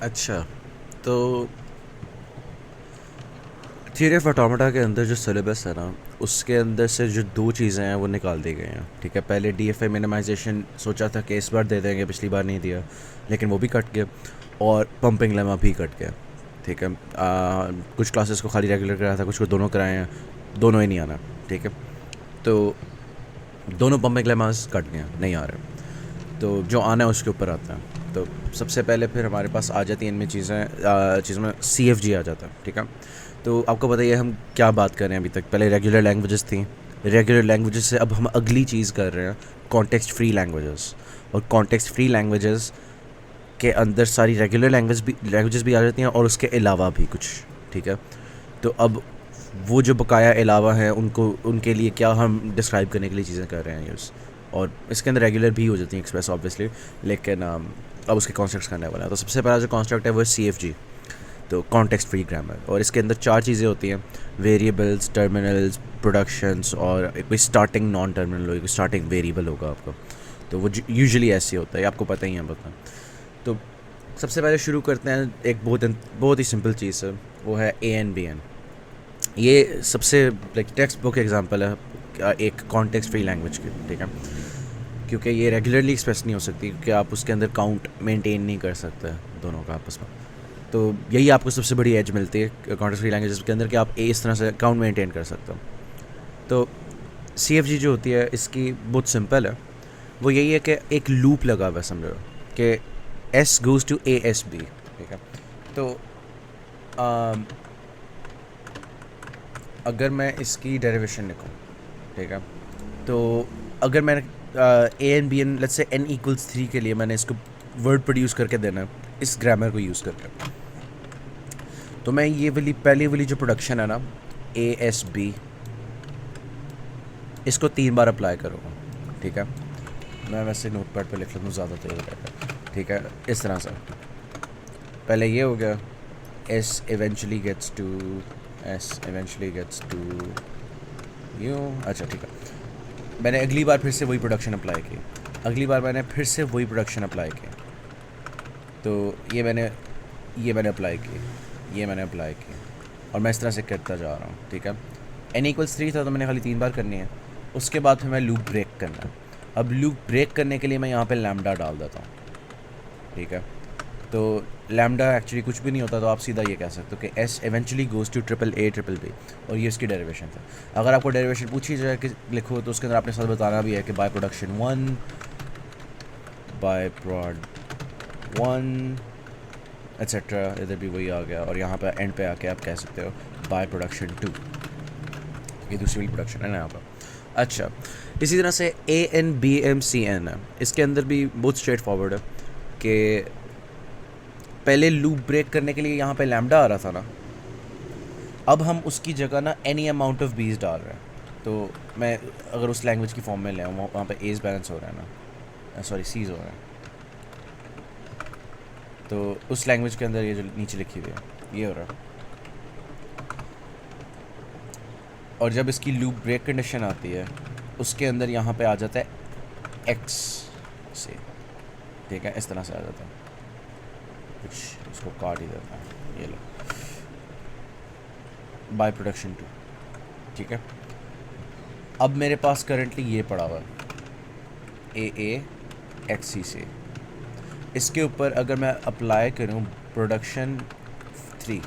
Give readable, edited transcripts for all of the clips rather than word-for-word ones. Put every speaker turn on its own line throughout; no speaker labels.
अच्छा, तो theory of automata के अंदर जो सिलेबस है ना, उसके अंदर से जो दो चीज़ें हैं वो निकाल दी गई हैं। ठीक है, पहले डीएफए मिनिमाइजेशन सोचा था कि इस बार दे देंगे, पिछली बार नहीं दिया, लेकिन वो भी कट गया। और पंपिंग लेमा भी कट गया। ठीक है, कुछ क्लासेस को खाली रेगुलर कराया था, कुछ को दोनों कराए हैं, दोनों ही नहीं आना। ठीक है, तो दोनों पंपिंग लेमास कट गए, नहीं आ रहे। तो जो आना है उसके ऊपर आता है। तो सबसे पहले फिर हमारे पास आ जाती हैं इनमें चीज़ों में सी एफ जी आ जाता है। ठीक है, तो आपको बताइए हम क्या बात कर रहे हैं अभी तक। पहले रेगुलर लैंग्वेजेस थी, रेगुलर लैंग्वेजेस से अब हम अगली चीज़ कर रहे हैं, कॉन्टेक्स्ट फ्री लैंग्वेजेस। और कॉन्टेक्स्ट फ्री लैंग्वेजेस के अंदर सारी रेगुलर लैंग्वेजेस भी आ जाती हैं और उसके अलावा भी कुछ। ठीक है, तो अब वो जो बकाया अलावा हैं उनको, उनके लिए क्या हम डिस्क्राइब करने के लिए चीज़ें कर रहे हैं यूज़। और इसके अंदर रेगुलर भी हो जाती हैं एक्सप्रेस ऑब्वियसली, लेकिन अब उसके कॉन्स्ट्रक्ट्स करने वाला है। तो सबसे पहला जो कॉन्स्ट्रक्ट है वो है सी एफ जी, तो कॉन्टेक्स्ट फ्री ग्रामर। और इसके अंदर चार चीज़ें होती हैं, वेरिएबल्स, टर्मिनल्स, प्रोडक्शंस, और कोई स्टार्टिंग नॉन टर्मिनल होगी, स्टार्टिंग वेरिएबल होगा आपका। तो वो यूजुअली ऐसे होता है, आपको पता ही है पता। तो सबसे पहले शुरू करते हैं एक बहुत ही सिंपल चीज़ है, वो है ए एन बी एन। ये सबसे लाइक टेक्स्ट बुक एग्जांपल है एक कॉन्टेक्स्ट फ्री लैंग्वेज की। ठीक है, क्योंकि ये रेगुलरली एक्सप्रेस नहीं हो सकती, क्योंकि आप उसके अंदर काउंट मेंटेन नहीं कर सकते दोनों का आपस में। तो यही आपको सबसे बड़ी एज मिलती है कॉन्टेक्स्ट फ्री लैंग्वेजेस के अंदर, कि आप इस तरह से काउंट मेंटेन कर सकते हो। तो सी एफ जी जो होती है इसकी बहुत सिंपल है। वो यही है कि एक लूप लगा हुआ है, समझो कि S goes to A S B. ठीक है, तो अगर मैं इसकी डेरिवेशन लिखूँ, ठीक है, तो अगर मैंने a n b n, let's say n equals 3 के लिए मैंने इसको वर्ड प्रोड्यूस करके देना है इस ग्रामर को यूज़ करके, तो मैं ये वाली पहली वाली जो प्रोडक्शन है ना, ए एस बी, इसको 3 बार अप्लाई करूँगा। ठीक है, मैं वैसे नोट पैड पर लिख लेता हूँ, ज़्यादा तेज रहेगा। ठीक है, इस तरह से पहले ये हो गया, S eventually gets to, S eventually gets to U. अच्छा ठीक है, मैंने अगली बार फिर से वही प्रोडक्शन अप्लाई की, अगली बार मैंने फिर से वही प्रोडक्शन अप्लाई की। तो ये मैंने अप्लाई की, ये मैंने अप्लाई की, और मैं इस तरह से करता जा रहा हूँ। ठीक है, एन इक्वल्स 3 था तो मैंने खाली 3 बार करनी है। उसके बाद फिर मैं लूप ब्रेक करना है। अब लूप ब्रेक करने के लिए मैं यहाँ पे लैम्डा डाल देता हूँ। ठीक है, तो लैम्डा एक्चुअली कुछ भी नहीं होता, तो आप सीधा ये कह सकते हो कि S eventually goes to triple A triple B, और ये इसकी डेरिवेशन था। अगर आपको डेरिवेशन पूछी जाए कि लिखो, तो उसके अंदर आपने साथ बताना भी है कि बाय प्रोडक्शन 1, बाय प्रोड 1 एट्सेट्रा, इधर भी वही आ गया, और यहाँ पे एंड पे आके आप कह सकते हो बाय प्रोडक्शन 2। ये दूसरी वाली प्रोडक्शन है ना यहाँ पर। अच्छा, इसी तरह से a n b m c n है, इसके अंदर भी बहुत स्ट्रेट फॉरवर्ड है कि पहले लूप ब्रेक करने के लिए यहाँ पे लैम्डा आ रहा था ना, अब हम उसकी जगह ना एनी अमाउंट ऑफ बीज डाल रहे हैं। तो मैं अगर उस लैंग्वेज की फॉर्म में ले आऊँ, वहाँ पे एज बैलेंस हो रहा है ना, सॉरी सीज हो रहा है, तो उस लैंग्वेज के अंदर ये जो नीचे लिखी हुई है ये हो रहा है। और जब इसकी लूप ब्रेक कंडीशन आती है, उसके अंदर यहाँ पे आ जाता है एक्स से। ठीक है, इस तरह से आ जाता है, कुछ इसको काट ही देता है, ये लो बाय प्रोडक्शन 2। ठीक है, अब मेरे पास करंटली ये पड़ा हुआ है ए एक्स सी से, इसके ऊपर अगर मैं अप्लाई करूँ प्रोडक्शन 3,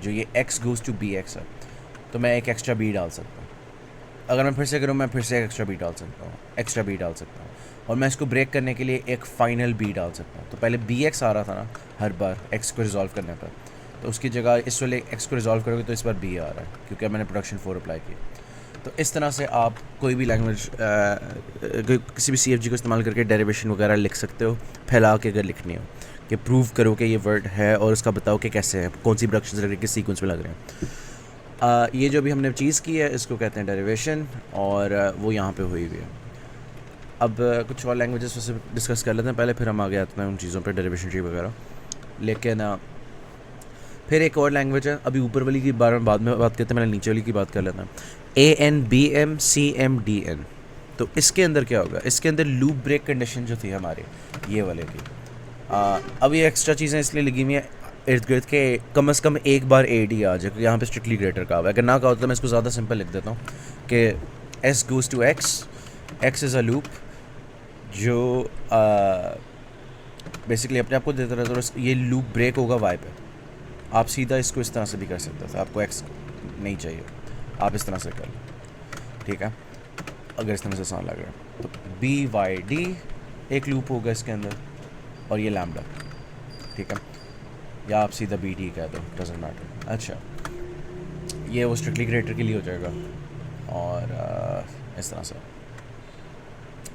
जो ये X goes to B X है, तो मैं एक एक्स्ट्रा बी डाल सकता हूँ। अगर मैं फिर से करूँ, मैं फिर से एक एक्स्ट्रा बी डाल सकता हूँ, एक्स्ट्रा बी डाल सकता हूँ, और मैं इसको ब्रेक करने के लिए एक फ़ाइनल बी डाल सकता हूँ। तो पहले बी एक्स आ रहा था ना हर बार एक्स को रिजॉल्व करने पर, तो उसकी जगह इस वाले एक्स को रिजॉल्व करोगे तो इस बार बी आ रहा है, क्योंकि मैंने प्रोडक्शन 4 अप्लाई की। तो इस तरह से आप कोई भी लैंग्वेज किसी भी सी एफ जी को इस्तेमाल करके डेरिवेशन वगैरह लिख सकते हो, फैला के अगर लिखनी हो, कि प्रूव करो कि ये वर्ड है और उसका बताओ कि कैसे है, कौन सी प्रोडक्शन लग रही है, किस सीक्वेंस में लग रहे हैं। ये जो भी हमने चीज़ की है इसको कहते हैं डेरिवेशन, और वो यहाँ पे हुई हुई है। अब कुछ और लैंग्वेजेस वैसे डिस्कस कर लेते हैं पहले, फिर हम आगे आते हैं उन चीज़ों पे, डेरिवेशन ट्री वगैरह। लेकिन फिर एक और लैंग्वेज है, अभी ऊपर वाली की बारे में बाद में बात करते हैं, मैंने नीचे वाली की बात कर लेना है, a n b m c m d n. तो इसके अंदर क्या होगा, इसके अंदर लूप ब्रेक कंडीशन जो थी हमारी ये वाले की, अब ये एक्स्ट्रा चीज़ें इसलिए लगी हुई हैं इर्द गिर्द के कम से कम एक बार ए डी आ जाए, क्योंकि यहाँ पे स्ट्रिक्टली ग्रेटर का हुआ है। अगर ना कहा होता तो मैं इसको ज़्यादा सिंपल लिख देता हूँ कि S goes to X, X is a loop जो बेसिकली अपने आप को देता रहता है, और ये लूप ब्रेक होगा वाई पे। आप सीधा इसको इस तरह से भी कर सकते थे, आपको एक्स नहीं चाहिए, आप इस तरह से कर लो, ठीक है। अगर इस तरह से आसान लग रहा है तो बी वाई डी एक लूप होगा इसके अंदर, और ये लैम्डा, ठीक है, या आप सीधा बी डी कह दो, डजेंट मैटर। अच्छा, ये वो स्ट्रिक्टली ग्रेटर के लिए हो जाएगा, और इस तरह से।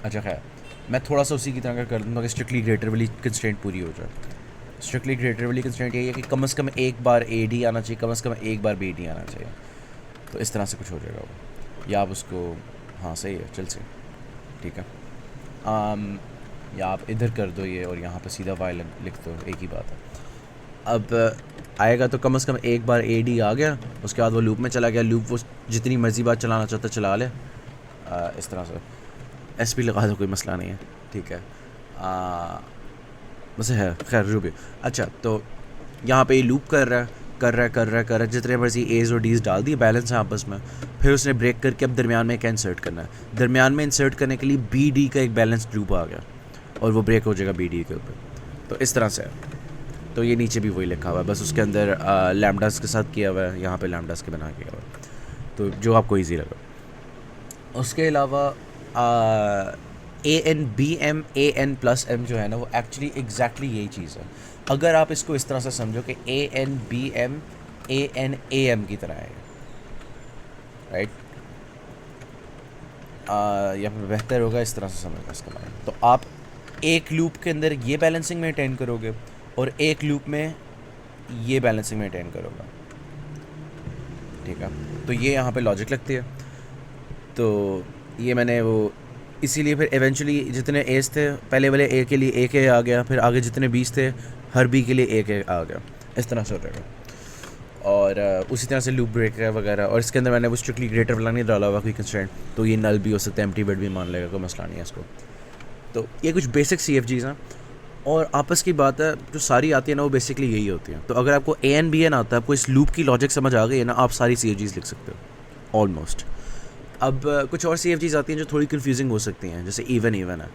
अच्छा खैर, मैं थोड़ा सा उसी की तरह का कर दूँगा कि स्ट्रिक्टली ग्रेटर वाली कंस्ट्रेंट पूरी हो जाए। स्ट्रिक्टली ग्रेटर वाली कंस्ट्रेंट यही है कि कम से कम एक बार ए डी आना चाहिए, कम से कम एक बार बी डी आना चाहिए। तो इस तरह से कुछ हो जाएगा वो, या आप उसको, हाँ सही है, चल से, ठीक है। या आप इधर कर दो ये, और यहाँ पे सीधा वाई लिख दो, एक ही बात है। अब आएगा तो कम से कम एक बार ए डी आ गया, उसके बाद वो लूप में चला गया, लूप वो जितनी मर्जी बार चलाना चाहता चला ले। इस तरह से एस पी लगा दो, कोई मसला नहीं है, ठीक है। वैसे है, खैर जो भी। अच्छा, तो यहाँ पे ये लूप कर रहा है, जितने मर्जी एज और डीज डाल दिए, बैलेंस है आपस में। फिर उसने ब्रेक करके अब दरमियान में क्या इंसर्ट करना है, दरमियान में इंसर्ट करने के लिए बी डी का एक बैलेंस लूप आ गया, और वो ब्रेक हो जाएगा बी डी के ऊपर। तो इस तरह से है। तो ये नीचे भी वही लिखा हुआ है, बस उसके अंदर लैम्डास के साथ किया हुआ है, यहाँ पे लैम्डास के बना किया हुआ है, तो जो आपको ईजी लगा। उसके अलावा a n b m a n plus m जो है ना, वो एक्चुअली एग्जैक्टली यही चीज़ है। अगर आप इसको इस तरह से समझो कि a n b m a n a m की तरह है, राइट, या फिर बेहतर होगा इस तरह से समझना इसका मतलब। तो आप एक लूप के अंदर ये बैलेंसिंग मेंटेन करोगे, और एक लूप में ये बैलेंसिंग मेंटेन करोगे, ठीक है। तो ये यहाँ पे लॉजिक लगती है। तो ये मैंने वो इसीलिए फिर एवेंचुअली जितने एज थे पहले वाले ए के लिए एक ए आ गया, फिर आगे जितने 20 थे हर बी के लिए एक ए आ गया, इस तरह से हो जाएगा। और उसी तरह से लूप ब्रेक वगैरह, और इसके अंदर मैंने वो स्ट्रिक्टली ग्रेटर वाला नहीं डाला हुआ कोई कंस्ट्रेंट, तो ये नल भी हो सकता है, एम्प्टी वर्ड भी मान लेगा, कोई मसला नहीं है इसको। तो ये कुछ बेसिक सी एफ जीज़ हैं, और आपस की बात है जो सारी आती है ना, वो बेसिकली यही होती है। तो अगर आपको ए एन बी एन आता है, आपको इस लूप की लॉजिक समझ आ गई है ना, आप सारी सी एफ जीज़ लिख सकते हो ऑलमोस्ट। अब कुछ और सी एफ जीज़ आती हैं जो थोड़ी कन्फ्यूजिंग हो सकती हैं, जैसे इवन है।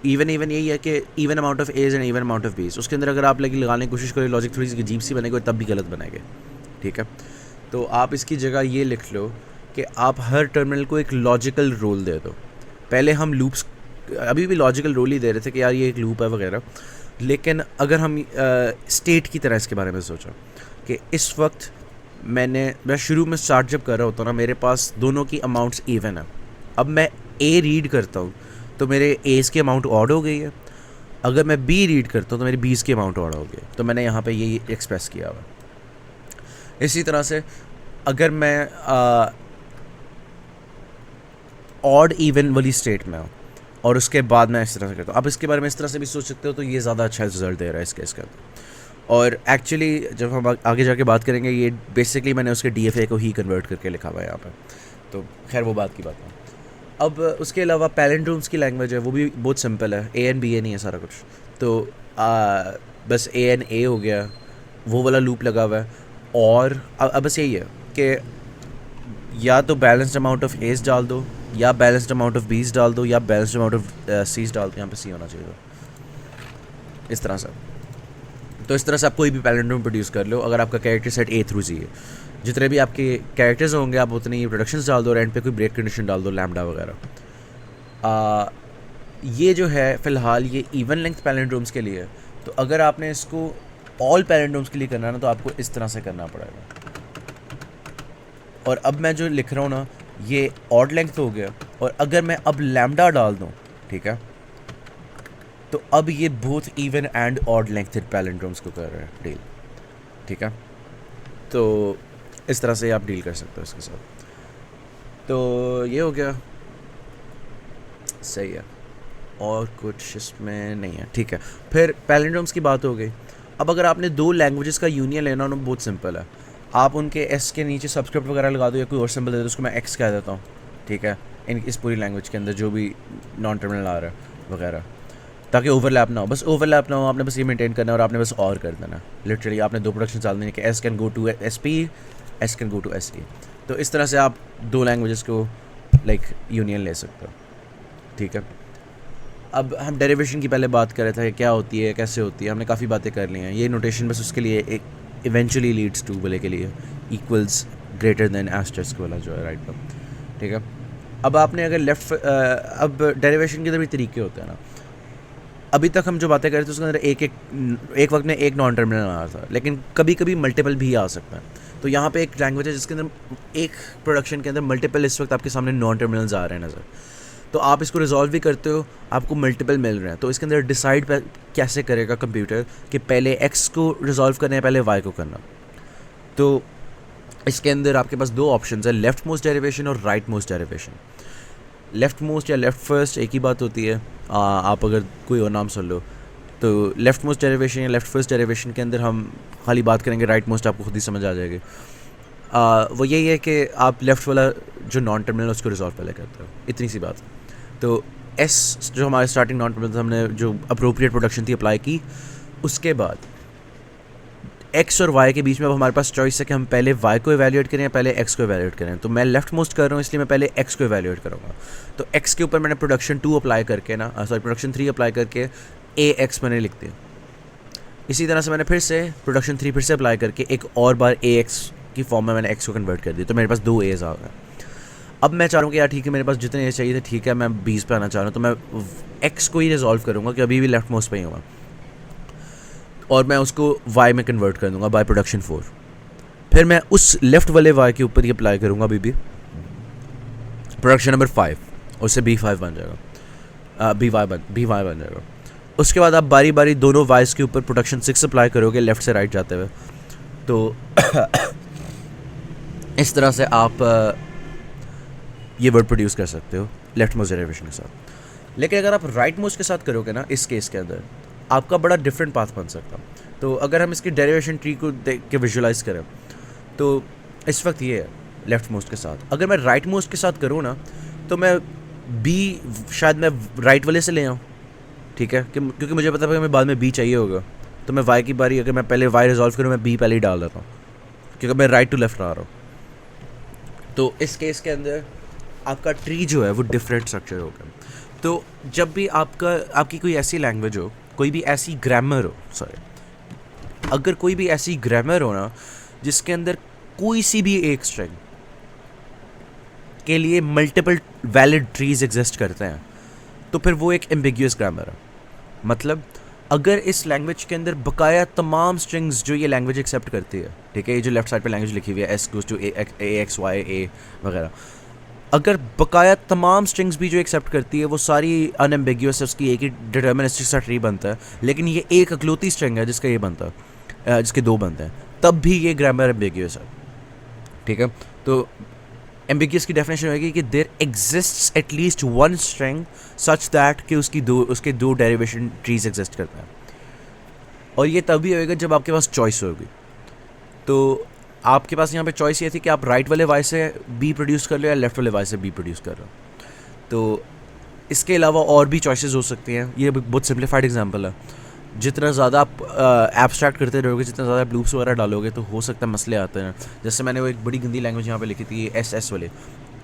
इवन यही है कि even amount of A's and even amount of B's, उसके अंदर अगर आप लगाने की कोशिश करें लॉजिक थोड़ी सी अजीब सी बनेगी, तब भी गलत बनेगा, ठीक है। तो आप इसकी जगह ये लिख लो कि आप हर टर्मिनल को एक लॉजिकल रोल दे दो। पहले हम लूप्स अभी भी लॉजिकल रोल ही दे रहे थे कि यार ये एक लूप है वगैरह, लेकिन अगर हम स्टेट की तरह इसके बारे में सोचा कि इस वक्त मैं शुरू में स्टार्ट जब कर रहा होता हूँ ना, मेरे पास दोनों की अमाउंट्स इवन है। अब मैं ए रीड करता हूँ तो मेरे एज की अमाउंट ऑड हो गई है, अगर मैं बी रीड करता हूँ तो मेरी बीस की अमाउंट ऑड हो गई है। तो मैंने यहाँ पे यही एक्सप्रेस किया हुआ। इसी तरह से अगर मैं ऑड इवन वाली स्टेट में हूँ और उसके बाद मैं इस तरह से करता हूँ, आप इसके बारे में इस तरह से भी सोच सकते हो, तो ये ज़्यादा अच्छा रिजल्ट दे रहा है इस केस का। और एक्चुअली जब हम आगे जाके बात करेंगे, ये बेसिकली मैंने उसके DFA को ही कन्वर्ट करके लिखा हुआ है यहाँ पर, तो खैर वो बात की बात है। अब उसके अलावा पैलिंड्रोम्स की लैंग्वेज है, वो भी बहुत सिंपल है, AN BA नहीं है सारा कुछ। तो बस AN A हो गया, वो वाला लूप लगा हुआ है। और अब बस यही है कि या तो बैलेंस्ड अमाउंट ऑफ एज डाल दो, या बैलेंस्ड अमाउंट ऑफ बीज डाल दो, या बैलेंस्ड अमाउंट ऑफ सीज डाल दो। यहाँ पे सी होना चाहिए इस तरह से। तो इस तरह से आप कोई भी पैलिंड्रोम प्रोड्यूस कर लो अगर आपका character set A through C है। जितने भी आपके कैरेक्टर्स होंगे आप उतनी ही प्रोडक्शंस डाल दो, और एंड पे कोई ब्रेक कंडीशन डाल दो, लैम्डा वगैरह। ये जो है फ़िलहाल ये इवन लेंथ पैलिंड्रोम्स के लिए है। तो अगर आपने इसको ऑल पैलिंड्रोम्स के लिए करना है ना, तो आपको इस तरह से करना पड़ेगा। और अब मैं जो लिख रहा हूँ ना, ये ऑड लेंथ हो गया, और अगर मैं अब लैम्डा डाल दूँ, ठीक है, तो अब ये both even and odd length palindromes को कर रहे हैं डील, ठीक है। तो इस तरह से आप डील कर सकते हो इसके साथ। तो ये हो गया, सही है, और कुछ इसमें नहीं है, ठीक है। फिर पैलिंड्रोम्स की बात हो गई। अब अगर आपने दो लैंग्वेजेस का यूनियन लेना हो, बहुत सिंपल है, आप उनके एस के नीचे सब्सक्रिप्ट वगैरह लगा दो, या कोई और सिंबल दे दो, उसको मैं एक्स कह देता हूँ, ठीक है, इस पूरी लैंग्वेज के अंदर जो भी नॉन टर्मिनल आ रहा है वगैरह। ताकि ओवरलैप ना हो, बस ओवरलैप ना हो, आपने बस ये मेंटेन करना है और आपने बस और कर देना। लिटरली आपने दो प्रोडक्शन डाल देने कि S can go to S P, S can go to S T. तो इस तरह से आप दो लैंग्वेजेस को लाइक यूनियन ले सकते हो, ठीक है। अब हम डेरिवेशन की पहले बात कर रहे थे, क्या होती है, कैसे होती है, हमने काफ़ी बातें कर ली हैं। ये नोटेशन बस उसके लिए एक इवेंचुअली लीड्स टू वाले के लिए, इक्वल्स ग्रेटर देन एस्टेरिस्क वाला जो है, राइट पर, ठीक है। अब आपने अगर लेफ्ट अब डेरिवेशन के तो भी तरीके होते हैं ना। अभी तक हम जो बातें कर रहे थे उसके अंदर एक वक्त में एक नॉन टर्मिनल आ रहा था, लेकिन कभी कभी मल्टीपल भी आ सकता है। तो यहाँ पे एक लैंग्वेज है जिसके अंदर एक प्रोडक्शन के अंदर मल्टीपल इस वक्त आपके सामने नॉन टर्मिनल्स आ रहे हैं नज़र। तो आप इसको रिजॉल्व भी करते हो, आपको मल्टीपल मिल रहे हैं, तो इसके अंदर डिसाइड कैसे करेगा कंप्यूटर कि पहले एक्स को रिजॉल्व करना है पहले वाई को करना। तो इसके अंदर आपके पास दो ऑप्शन है, लेफ्ट मोस्ट डेरिवेशन और right most derivation. Left most या लेफ्ट फर्स्ट एक ही बात होती है। आप अगर कोई और नाम सुन लो तो लेफ्ट मोस्ट डेरिवेशन या लेफ्ट फर्स्ट डेरिवेशन के अंदर हम खाली बात करेंगे, राइट मोस्ट आपको खुद ही समझ आ जाएगी। वो यही है कि आप लेफ़्ट वाला जो नॉन टर्मिनल उसको रिजॉल्व पहले करते हो, इतनी सी बात है। तो एस जो हमारे स्टार्टिंग नॉन टर्मिनल हमने जो अप्रोप्रिएट प्रोडक्शन थी अप्लाई की, उसके बाद एक्स और वाई के बीच में अब हमारे पास चॉइस है कि हम पहले वाई को एवेल्यूएट करें या पहले एक्स को एवेल्यूएट करें। तो मैं लेफ्ट मोस्ट कर रहा हूँ इसलिए मैं पहले एक्स को एवेल्यूएट करूँगा। तो एक्स के ऊपर मैंने प्रोडक्शन 2 अप्लाई करके ना प्रोडक्शन 3 अप्लाई करके ए एक्स मैंने लिख दिया। इसी तरह से मैंने फिर से प्रोडक्शन 3 फिर से अप्लाई करके एक और बार ए एक्स की फॉर्म में मैंने एक्स को कन्वर्ट कर दिया। तो मेरे पास 2 एज आ गए। अब मैं चाह रहा हूँ कि यार ठीक है, मेरे पास जितने ए चाहिए थे, ठीक है, मैं 20 पे आना चाह रहा हूँ, तो मैं एक्स को ही रिजॉल्व करूँगा कि अभी भी लेफ्ट मोस्ट पे ही हूँ और मैं उसको वाई में कन्वर्ट कर दूँगा बाय प्रोडक्शन 4। फिर मैं उस लेफ्ट वाले वाई के ऊपर ही अप्लाई करूँगा अभी भी प्रोडक्शन नंबर 5, उससे B5 बन जाएगा, बी वाई बन जाएगा। उसके बाद आप बारी बारी दोनों वाइज के ऊपर प्रोडक्शन 6 अप्लाई करोगे लेफ़्ट से राइट जाते हुए। तो इस तरह से आप ये वर्ड प्रोड्यूस कर सकते हो लेफ्ट मोस्ट डेरिवेशन के साथ। लेकिन अगर आप राइट मोस्ट के साथ करोगे ना, इस केस के अंदर आपका बड़ा डिफरेंट पाथ बन सकता। तो अगर हम इसकी डेरिवेशन ट्री को देख के विजुलाइज करें तो इस वक्त ये है लेफ्ट मोस्ट के साथ। अगर मैं राइट मोस्ट के साथ करूँ ना तो मैं बी शायद मैं राइट वाले से ले आऊँ, ठीक है, क्योंकि मुझे पता है कि मैं बाद में बी चाहिए होगा। तो मैं वाई की बारी अगर मैं पहले वाई रिजॉल्व करूँ, मैं बी पहले ही डाल देता हूँ क्योंकि मैं राइट टू लेफ्ट आ रहा हूँ। तो इस केस के अंदर आपका ट्री जो है वो डिफरेंट स्ट्रक्चर होगा। तो जब भी आपकी कोई ऐसी लैंग्वेज हो, कोई भी ऐसी ग्रामर हो, अगर कोई भी ऐसी ग्रामर हो ना जिसके अंदर कोई सी भी एक स्ट्रिंग के लिए मल्टीपल वैलिड ट्रीज एग्जिस्ट करते हैं, तो फिर वो एक एम्बिग्यूअस ग्रामर है। मतलब अगर इस लैंग्वेज के अंदर बकाया तमाम स्ट्रिंग्स जो ये लैंग्वेज एक्सेप्ट करती है, ठीक है, ये जो लेफ्ट साइड पे लैंग्वेज लिखी हुई है s goes to a x y a वगैरह, अगर बकाया तमाम स्ट्रिंग्स भी जो एक्सेप्ट करती है वो सारी अनएम्बिग्यूअस है, उसकी एक ही डिटर्मिनिस्टिक सा ट्री बनता है, लेकिन ये एक अकलौती स्ट्रिंग है जिसका ये बनता है, जिसके 2 बनते हैं, तब भी ये ग्रामर एम्बिग्यूअस है, ठीक है। तो एम्बिग्यूअस की डेफिनेशन होगी कि there exists at least one string such that कि उसके दो डेरिवेशन ट्रीज एग्जिस्ट करते हैं। और ये तभी होएगा जब आपके पास चॉइस होगी। तो आपके पास यहाँ पे चॉइस ये थी कि आप राइट वाले वाई से बी प्रोड्यूस कर लो या लेफ्ट वाले वाई से बी प्रोड्यूस कर लो। तो इसके अलावा और भी चॉइसेस हो सकती हैं। ये बहुत सिंप्लीफाइड एग्जांपल है। जितना ज़्यादा आप एब्स्ट्रैक्ट करते रहोगे, जितना ज़्यादा आप लूप्स वगैरह डालोगे, तो हो सकता है मसले आते हैं। जैसे मैंने वो एक बड़ी गंदी लैंग्वेज यहाँ पे लिखी थी एस वाले,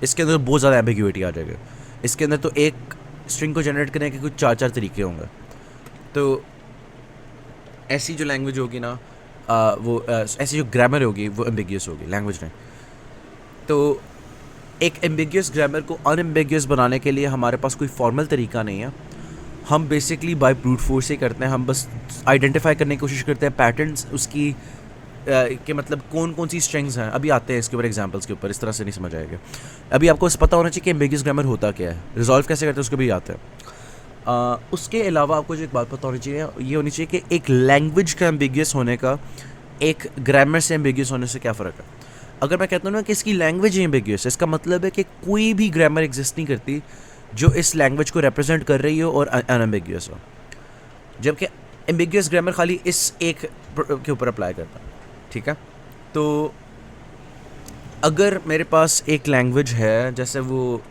इसके अंदर बहुत ज़्यादा एम्बिग्यूटी आ जाएगी। इसके अंदर तो एक स्ट्रिंग को जनरेट करने के कुछ 4 तरीके होंगे। तो ऐसी जो लैंग्वेज होगी ना, ऐसी जो ग्रामर होगी वो एम्बिगियस होगी लैंग्वेज में। तो एक एम्बिगियस ग्रामर को अनएम्बिगियस बनाने के लिए हमारे पास कोई फॉर्मल तरीका नहीं है। हम बेसिकली बाय ब्रूट फोर्स ही करते हैं। हम बस आइडेंटिफाई करने की कोशिश करते हैं पैटर्न्स उसकी कि मतलब कौन कौन सी स्ट्रिंग्स हैं। अभी आते हैं इसके ऊपर एग्जांपल्स के ऊपर, इस तरह से नहीं समझ आएगा। अभी आपको पता होना चाहिए कि एम्बिगियस ग्रामर होता क्या है, रिजॉल्व कैसे करते हैं, उसके भी आते हैं। उसके अलावा आपको जो एक बात पता होनी चाहिए, ये होनी चाहिए कि एक लैंग्वेज का एम्बिगियस होने का एक ग्रामर से एम्बिगियस होने से क्या फ़र्क है। अगर मैं कहता हूँ ना कि इसकी लैंग्वेज एम्बिगियस है, इसका मतलब है कि कोई भी ग्रामर एग्जिस्ट नहीं करती जो इस लैंग्वेज को रिप्रेजेंट कर रही हो और अनएम्बिगियस हो। जबकि एम्बिगियस ग्रामर खाली इस एक के ऊपर अप्लाई करता है, ठीक है। तो अगर मेरे पास एक लैंग्वेज है, जैसे वो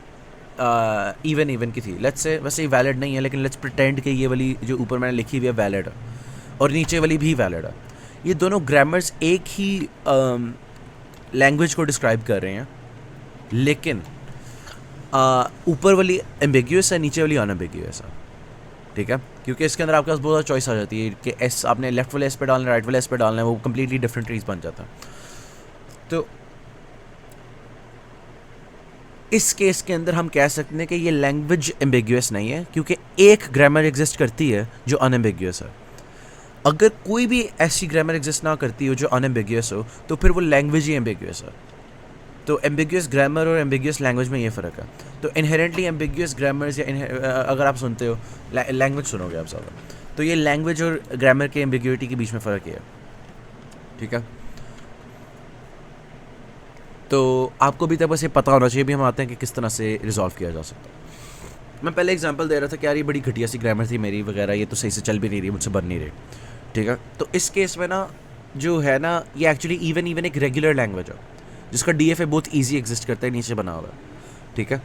इवन की थी, लेट्स से वैसे ही वैलिड नहीं है, लेकिन लेट्स प्रिटेंड कि ये वाली जो ऊपर मैंने लिखी हुई है वैलिड है और नीचे वाली भी वैलिड है। ये दोनों ग्रामर्स एक ही लैंग्वेज को डिस्क्राइब कर रहे हैं, लेकिन ऊपर वाली एम्बिग्यूअस है, नीचे वाली अनएम्बिग्यूअस है, ठीक है। क्योंकि इसके अंदर आपके पास बहुत ज़्यादा चॉइस आ जाती है कि एस आपने लेफ्ट वाले एस पे डालना है, राइट वाले एस पे डालना है, वो कम्प्लीटली डिफरेंट ट्रीज बन जाता है। तो इस केस के अंदर हम कह सकते हैं कि ये लैंग्वेज एम्बिग्यूअस नहीं है, क्योंकि एक ग्रामर एग्जिस्ट करती है जो अनएम्बिग्यूअस है। अगर कोई भी ऐसी ग्रामर एग्जिस्ट ना करती हो जो अनएम्बिग्यूअस हो, तो फिर वो लैंग्वेज ही एम्बिग्यूअस है। तो एम्बिग्यूअस ग्रामर और एम्बिग्यूअस लैंग्वेज में ये फ़र्क है। तो इनहेरेंटली एम्बिग्यूअस ग्रामर्स या अगर आप सुनते हो, लैंग्वेज सुनोगे आप ज़्यादा, तो ये लैंग्वेज और ग्रामर के एम्बिग्यूटी के बीच में फ़र्क है, ठीक है। तो आपको भी तब बस ये पता होना चाहिए भी हम आते हैं कि किस तरह से रिजॉल्व किया जा सकता है। मैं पहले एग्जांपल दे रहा था कि यार ये बड़ी घटिया सी ग्रामर थी मेरी वगैरह, ये तो सही से चल भी नहीं रही, मुझसे बन नहीं रही, ठीक है। तो इस केस में ना जो है ना, ये एक्चुअली इवन एक रेगुलर लैंग्वेज है जिसका DFA बहुत ईजी एग्जिस्ट करता है, नीचे बना हुआ है, ठीक है।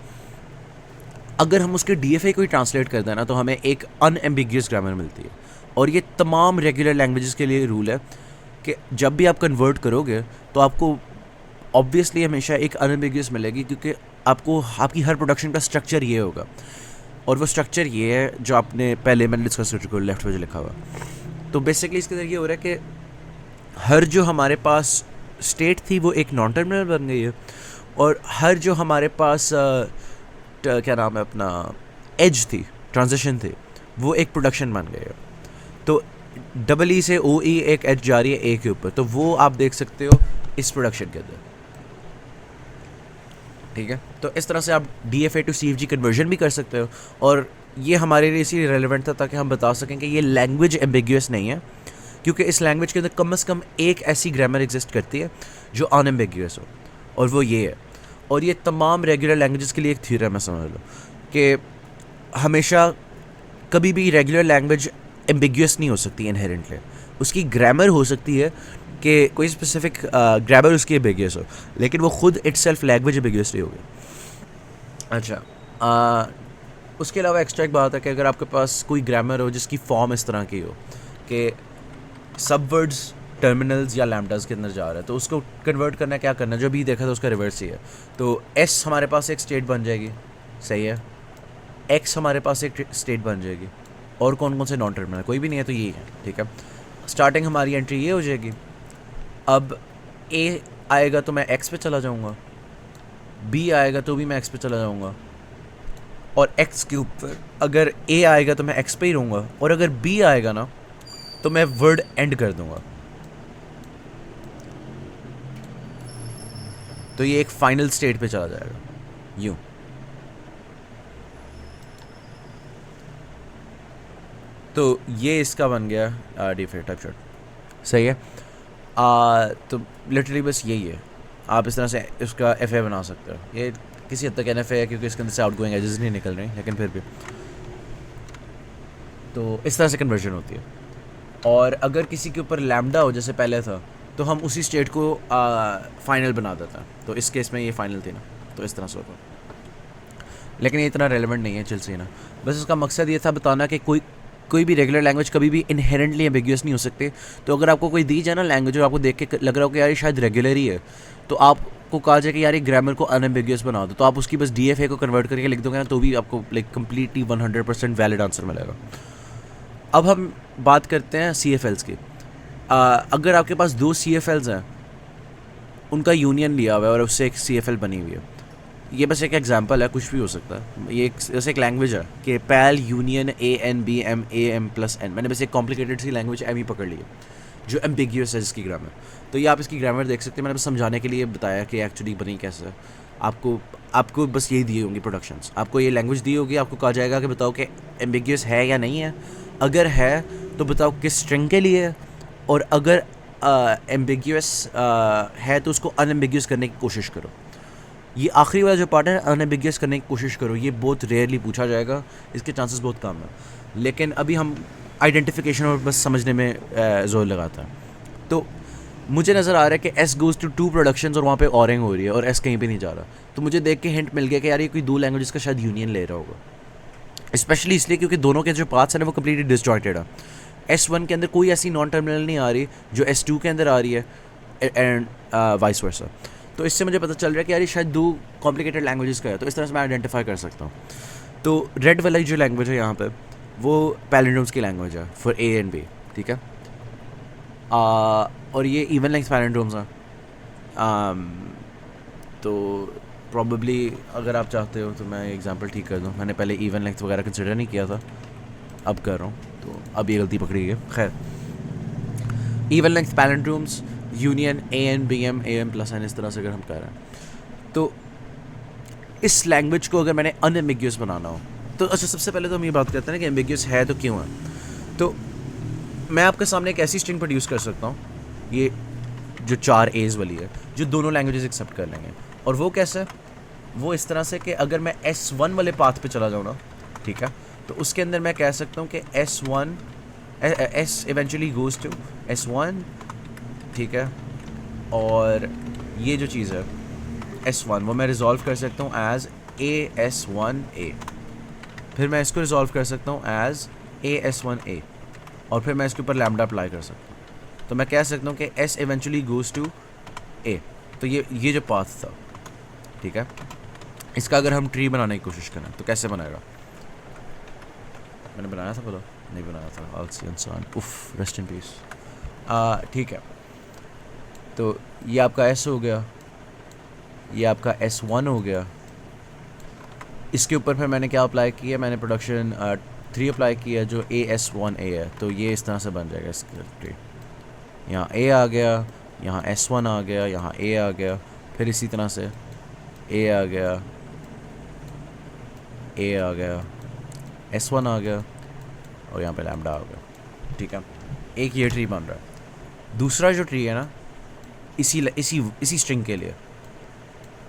अगर हम उसके DFA को ही ट्रांसलेट कर दें ना, तो हमें एक अनएम्बिग्यूअस ग्रामर मिलती है। और ये तमाम रेगुलर लैंग्वेजेस के लिए रूल है कि जब भी आप कन्वर्ट करोगे तो आपको ऑब्वियसली हमेशा एक अनएम्बिग्यूअस मिलेगी, क्योंकि आपको आपकी हर प्रोडक्शन का स्ट्रक्चर ये होगा, और वो स्ट्रक्चर ये है जो आपने पहले मैंने डिस्कस कर चुका लेफ्ट में जो लिखा हुआ। तो बेसिकली इसके अंदर ये हो रहा है कि हर जो हमारे पास स्टेट थी वो एक नॉन टर्मिनल बन गई है, और हर जो हमारे पास क्या नाम है अपना एज थी, ट्रांजिशन थी, वो एक प्रोडक्शन बन गई है। तो डबल E से OE एक एज जा रही है A के ऊपर, तो वो आप देख सकते हो इस प्रोडक्शन के अंदर, ठीक है। तो इस तरह से आप DFA टू CFG कन्वर्जन भी कर सकते हो, और ये हमारे लिए इसीलिए रेलिवेंट था ताकि हम बता सकें कि ये लैंग्वेज एम्बिग्यूअस नहीं है, क्योंकि इस लैंग्वेज के अंदर कम से कम एक ऐसी ग्रामर एग्जिस्ट करती है जो अनएम्बिग्यूअस हो, और वो ये है। और ये तमाम रेगुलर लैंग्वेजेस के लिए एक थ्योरम है, समझ लो कि हमेशा कभी भी रेगुलर लैंग्वेज एम्बिग्यूअस नहीं हो सकती इनहेरेंटली। उसकी ग्रामर हो सकती है कि कोई स्पेसिफिक ग्रामर उसकी एम्बिग्यूअस हो, लेकिन वो खुद इटसेल्फ लैंग्वेज एम्बिग्यूअस नहीं होगी। अच्छा, उसके अलावा एक्स्ट्रा एक बात है कि अगर आपके पास कोई ग्रामर हो जिसकी फॉर्म इस तरह की हो कि सब वर्ड्स टर्मिनल्स या लैम्डास के अंदर जा रहा है, तो उसको कन्वर्ट करना क्या करना, जो भी देखा था उसका रिवर्स ही है। तो S हमारे पास एक स्टेट बन जाएगी, सही है, X हमारे पास एक स्टेट बन जाएगी, और कौन कौन से नॉन टर्मिनल, कोई भी नहीं है, तो ये है, ठीक है। स्टार्टिंग हमारी एंट्री ये हो जाएगी। अब A आएगा तो मैं X पे चला जाऊँगा, B आएगा तो भी मैं X पे चला जाऊँगा, और X के ऊपर अगर A आएगा तो मैं X पे ही रहूँगा, और अगर B आएगा ना तो मैं वर्ड एंड कर दूँगा। तो ये एक फाइनल स्टेट पे चला जाएगा, यूँ। तो ये इसका बन गया DFA टाइप शॉट, सही है। तो लिटरली बस यही है, आप इस तरह से इसका FA बना सकते हो। ये किसी हद तक NFA है क्योंकि इसके अंदर से आउट गोइंग एजेस नहीं निकल रही, लेकिन फिर भी तो इस तरह से कन्वर्जन होती है। और अगर किसी के ऊपर लैम्डा हो जैसे पहले था, तो हम उसी स्टेट को फाइनल बना देते हैं। तो इस केस में ये फाइनल थी ना, तो इस तरह से होता। लेकिन ये इतना रेलेवेंट नहीं है, चल सी ना, बस इसका मकसद ये था बताना कि कोई भी रेगुलर लैंग्वेज कभी भी इनहेरेंटली एम्बिग्यूअस नहीं हो सकते। तो अगर आपको कोई दी जाए ना लैंग्वेज और आपको देख के लग रहा हो कि यार ये शायद रेगुलर ही है, तो आपको कहा जाए कि यार ये ग्रामर को अनएम्बिग्यूअस बना दो, तो आप उसकी बस DFA को कन्वर्ट करके लिख दोगे ना, तो भी आपको लाइक कम्प्लीटली 100% वैलिड आंसर मिलेगा। अब हम बात करते हैं CFLs की। अगर आपके पास 2 CFLs हैं, उनका यूनियन लिया हुआ है और उससे एक CFL बनी हुई है, ये बस एक एग्जांपल है, कुछ भी हो सकता है। ये जैसे एक लैंग्वेज है कि पैल यूनियन ANBM AM+N, मैंने बस एक कॉम्प्लिकेटेड सी लैंग्वेज M ही पकड़ ली है जो एम्बिग्यूअस है जिसकी ग्रामर। तो ये आप इसकी ग्रामर देख सकते हैं, मैंने बस समझाने के लिए बताया कि एक्चुअली बनी कैसे है। आपको बस यही दी होंगी प्रोडक्शंस, आपको ये लैंग्वेज दी होगी, आपको कहा जाएगा कि बताओ कि एम्बिग्यूअस है या नहीं है, अगर है तो बताओ किस स्ट्रिंग के लिए है, और अगर एम्बिग्यूअस है तो उसको अनएम्बिग्यूअस करने की कोशिश करो। ये आखिरी वाला जो पार्ट है, अनएम्बिग्यूअस करने की कोशिश करो, ये बहुत रेयरली पूछा जाएगा, इसके चांसेस बहुत कम है। लेकिन अभी हम आइडेंटिफिकेशन और बस समझने में जोर लगाता है। तो मुझे नज़र आ रहा है कि एस गोज़ टू 2 प्रोडक्शंस और वहाँ पे ऑरिंग हो रही है और एस कहीं पे नहीं जा रहा। तो मुझे देख के हिंट मिल गया कि यार ये कोई 2 लैंग्वेजेस का शायद यूनियन ले रहा होगा। स्पेशली इसलिए क्योंकि दोनों के जो पाथ्स हैं ना वो कम्प्लीटली डिसजॉइंटेड है। S1 के अंदर कोई ऐसी नॉन टर्मिनल नहीं आ रही जो S2 के अंदर आ रही है एंड वाइस वर्सा। तो इससे मुझे पता चल रहा है कि यार ये शायद 2 कॉम्प्लिकेटेड लैंग्वेजेस का है। तो इस तरह से मैं आइडेंटिफाई कर सकता हूँ। तो रेड वाला जो लैंग्वेज है यहाँ पे वो पैलिंड्रोम्स की लैंग्वेज है फॉर A एंड B, ठीक है। और ये इवन लेंथ पैलिंड्रोम्स हैं। तो प्रॉब्ली अगर आप चाहते हो तो मैं एग्जांपल ठीक कर दूँ। मैंने पहले इवन लेंथ वगैरह कंसिडर नहीं किया था, अब कर रहा हूँ, तो अब ये गलती पकड़ी है। खैर, even length palindromes union AN BM AM plus N, इस तरह से अगर हम कर रहे हैं तो इस लैंग्वेज को अगर मैंने अनएम्बिग्यूस बनाना हो तो अच्छा, सबसे पहले तो हम ये बात करते हैं ना कि एम्बिग्यूस है तो क्यों है। तो मैं आपके सामने एक ऐसी स्ट्रिंग प्रोड्यूस कर सकता हूँ, ये जो 4 A's वाली है, जो दोनों लैंग्वेजेस एक्सेप्ट कर लेंगे। और वो कैसे? वो इस तरह से कि अगर मैं S1 वाले पाथ पे चला जाऊँ ना, ठीक है, तो उसके अंदर मैं कह सकता हूँ कि S eventually goes to S1, ठीक है। और ये जो चीज़ है S1 वो मैं रिजॉल्व कर सकता हूँ एज AS1A। फिर मैं इसको रिजॉल्व कर सकता हूँ एज AS1A और फिर मैं इसके ऊपर लैम्डा अप्लाई कर सकता हूँ। तो मैं कह सकता हूँ कि S eventually goes to A। तो ये जो पाथ था, ठीक है, इसका अगर हम ट्री बनाने की कोशिश करें तो कैसे बनेगा? मैंने बनाया था, बोलो नहीं बनाया था, आलसी इंसान, उफ, रेस्ट इन पीस। ठीक है, तो ये आपका S हो गया, ये आपका S1 हो गया। इसके ऊपर फिर मैंने क्या अप्लाई किया? मैंने प्रोडक्शन 3 अप्लाई किया जो AS1A है। तो ये इस तरह से बन जाएगा इसका ट्री। यहाँ A आ गया, यहाँ S1 आ गया, यहाँ A आ गया, फिर इसी तरह से A आ गया, A आ गया, S1 आ गया और यहाँ पे लैम्डा आ गया, ठीक है। एक ये ट्री बन रहा है। दूसरा जो ट्री है ना इसी स्ट्रिंग के लिए,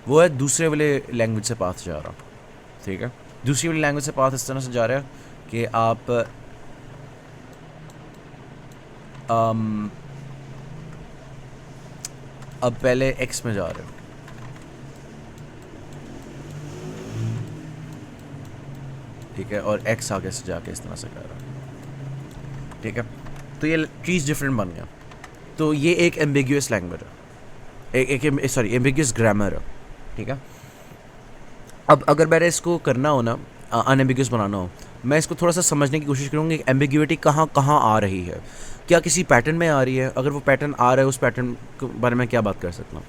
वो है दूसरे वाले लैंग्वेज से पाथ जा रहा, ठीक है। दूसरी वाली लैंग्वेज से पाथ इस तरह से जा रहा है कि आप अब पहले X में जा रहे हो, ठीक है, और X आगे से जाके इस तरह से कर रहा है, ठीक है। तो ये ट्रीज डिफरेंट बन गया। तो ये एक एम्बिग्यूअस लैंग्वेज है, एक सॉरी एम्बिग्यूअस ग्रामर है, ठीक है। अब अगर मैंने इसको करना हो ना, अनएम्बिग्यूअस बनाना हो, मैं इसको थोड़ा सा समझने की कोशिश करूँगी कि एम्बिग्यूटी कहाँ कहाँ आ रही है, क्या किसी पैटर्न में आ रही है। अगर वो पैटर्न आ रहा है, उस पैटर्न के बारे में क्या बात कर सकता हूँ।